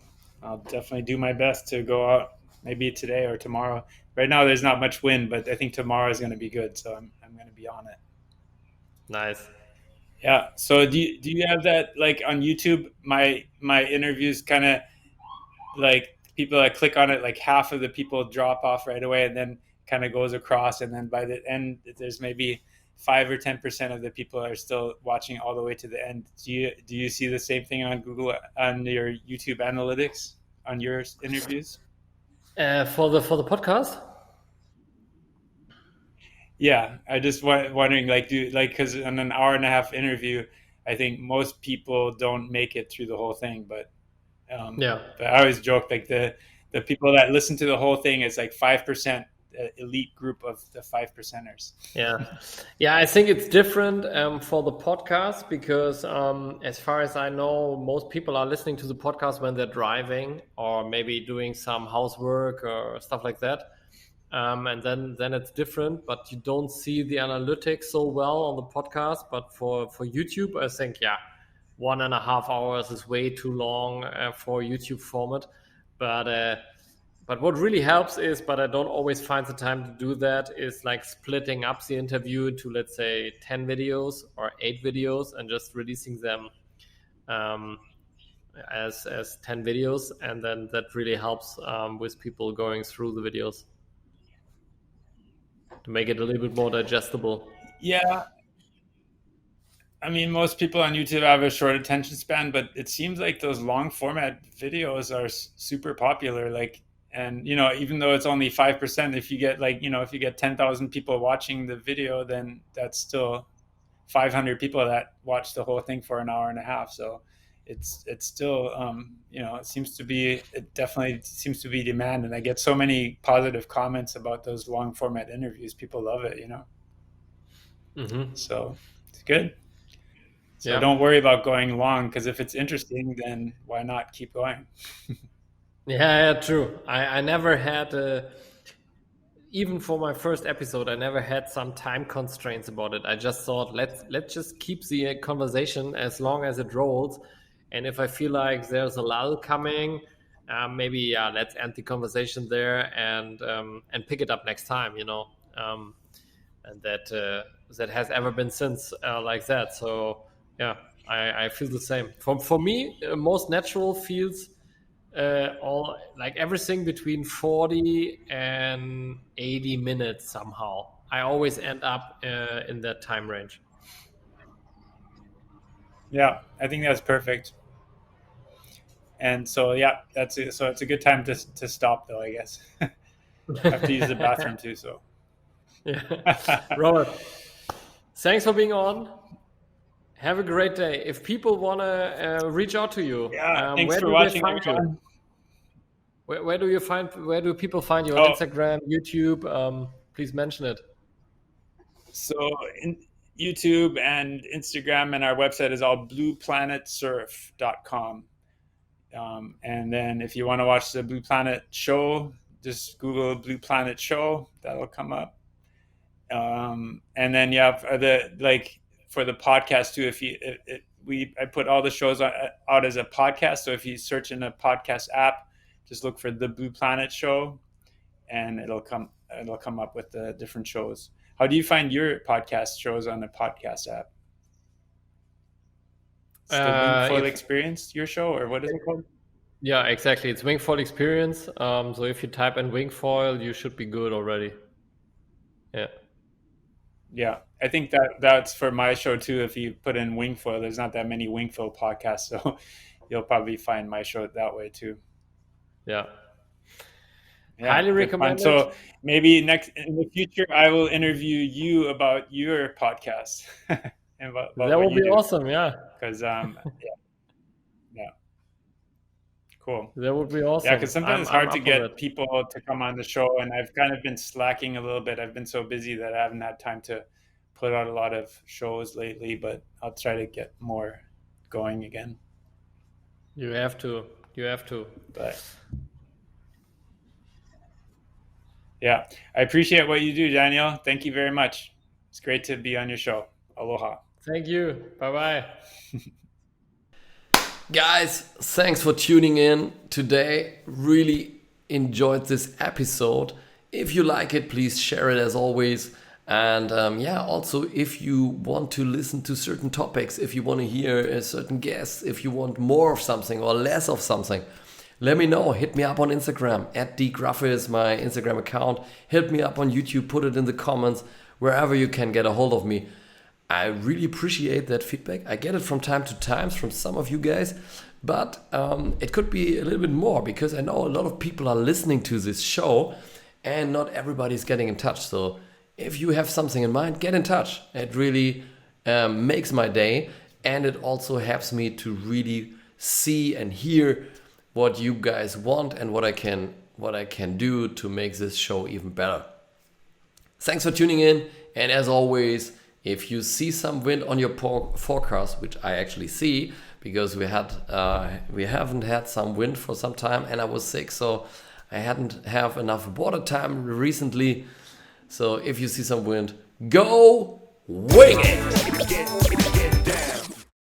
I'll definitely do my best to go out maybe today or tomorrow. Right now there's not much wind, but I think tomorrow is going to be good, so I'm going to be on it. Nice. Yeah. So do you have that like on YouTube? My interviews kind of like people that click on it, like half of the people drop off right away, and then kind of goes across, and then by the end there's maybe 5 or 10% of the people are still watching all the way to the end. Do you see the same thing on Google, on your YouTube analytics on your interviews? For the podcast? Yeah, I just wondering, because on an hour and a half interview, I think most people don't make it through the whole thing. But but I always joke, like the people that listen to the whole thing is like 5%, elite group of the 5%ers. Yeah. I think it's different for the podcast, because as far as I know, most people are listening to the podcast when they're driving or maybe doing some housework or stuff like that. And then it's different, but you don't see the analytics so well on the podcast. But for YouTube, I think 1.5 hours is way too long for YouTube format. But But what really helps is, but I don't always find the time to do that, is like splitting up the interview into, let's say, 10 videos or 8 videos and just releasing them as 10 videos. And then that really helps with people going through the videos to make it a little bit more digestible. Yeah. I mean, most people on YouTube have a short attention span, but it seems like those long format videos are super popular. Like, and, you know, even though it's only 5%, if you get like, you know, if you get 10,000 people watching the video, then that's still 500 people that watch the whole thing for an hour and a half. So it's still, you know, it definitely seems to be demand. And I get so many positive comments about those long format interviews. People love it, you know? Mm-hmm. So it's good. So don't worry about going long, because if it's interesting, then why not keep going? Yeah, true. I never had, even for my first episode, I never had some time constraints about it. I just thought, let's just keep the conversation as long as it rolls. And if I feel like there's a lull coming, maybe let's end the conversation there and pick it up next time, you know. And that has ever been since like that. So yeah, I feel the same. For me, most natural feels all like everything between 40 and 80 minutes somehow. I always end up in that time range. Yeah, I think that's perfect. And so yeah, that's it. So it's a good time to stop, though, I guess. I have to use the bathroom too. So yeah. Robert, thanks for being on. Have a great day. If people want to reach out to you, thanks for watching. Where do people find you on Instagram, YouTube? Please mention it. So in YouTube and Instagram, and our website is all blueplanetsurf.com. And then if you want to watch the Blue Planet show, just Google Blue Planet show. That'll come up. And then for the podcast too, I put all the shows out as a podcast. So if you search in a podcast app, just look for the Blue Planet show, and it'll come up with the different shows. How do you find your podcast shows on the podcast app? It's the Wingfoil Experience, your show, or what is it called? Yeah, exactly. It's Wingfoil Experience. So if you type in Wingfoil, you should be good already. Yeah. Yeah, I think that's for my show too. If you put in Wingfoil, there's not that many Wingfoil podcasts, so you'll probably find my show that way too. Yeah. Highly recommend. So maybe in the future, I will interview you about your podcast. And about that will be awesome. Yeah. Because yeah. Cool. That would be awesome. Yeah, because sometimes it's hard to get people to come on the show, and I've kind of been slacking a little bit. I've been so busy that I haven't had time to put out a lot of shows lately, but I'll try to get more going again. You have to. But yeah, I appreciate what you do, Daniel. Thank you very much. It's great to be on your show. Aloha. Thank you. Bye-bye. Guys, thanks for tuning in today. Really enjoyed this episode. If you like it, please share it as always. And also if you want to listen to certain topics, if you want to hear a certain guest, if you want more of something or less of something, let me know. Hit me up on Instagram. @dgraffe is my Instagram account. Hit me up on YouTube. Put it in the comments, wherever you can get a hold of me. I really appreciate that feedback. I get it from time to time from some of you guys, but it could be a little bit more, because I know a lot of people are listening to this show and not everybody's getting in touch. So if you have something in mind, get in touch. It really makes my day, and it also helps me to really see and hear what you guys want and what I can do to make this show even better. Thanks for tuning in, and as always, if you see some wind on your forecast, which I actually see, because we haven't had some wind for some time, and I was sick, so I hadn't have enough water time recently. So if you see some wind, go wing it!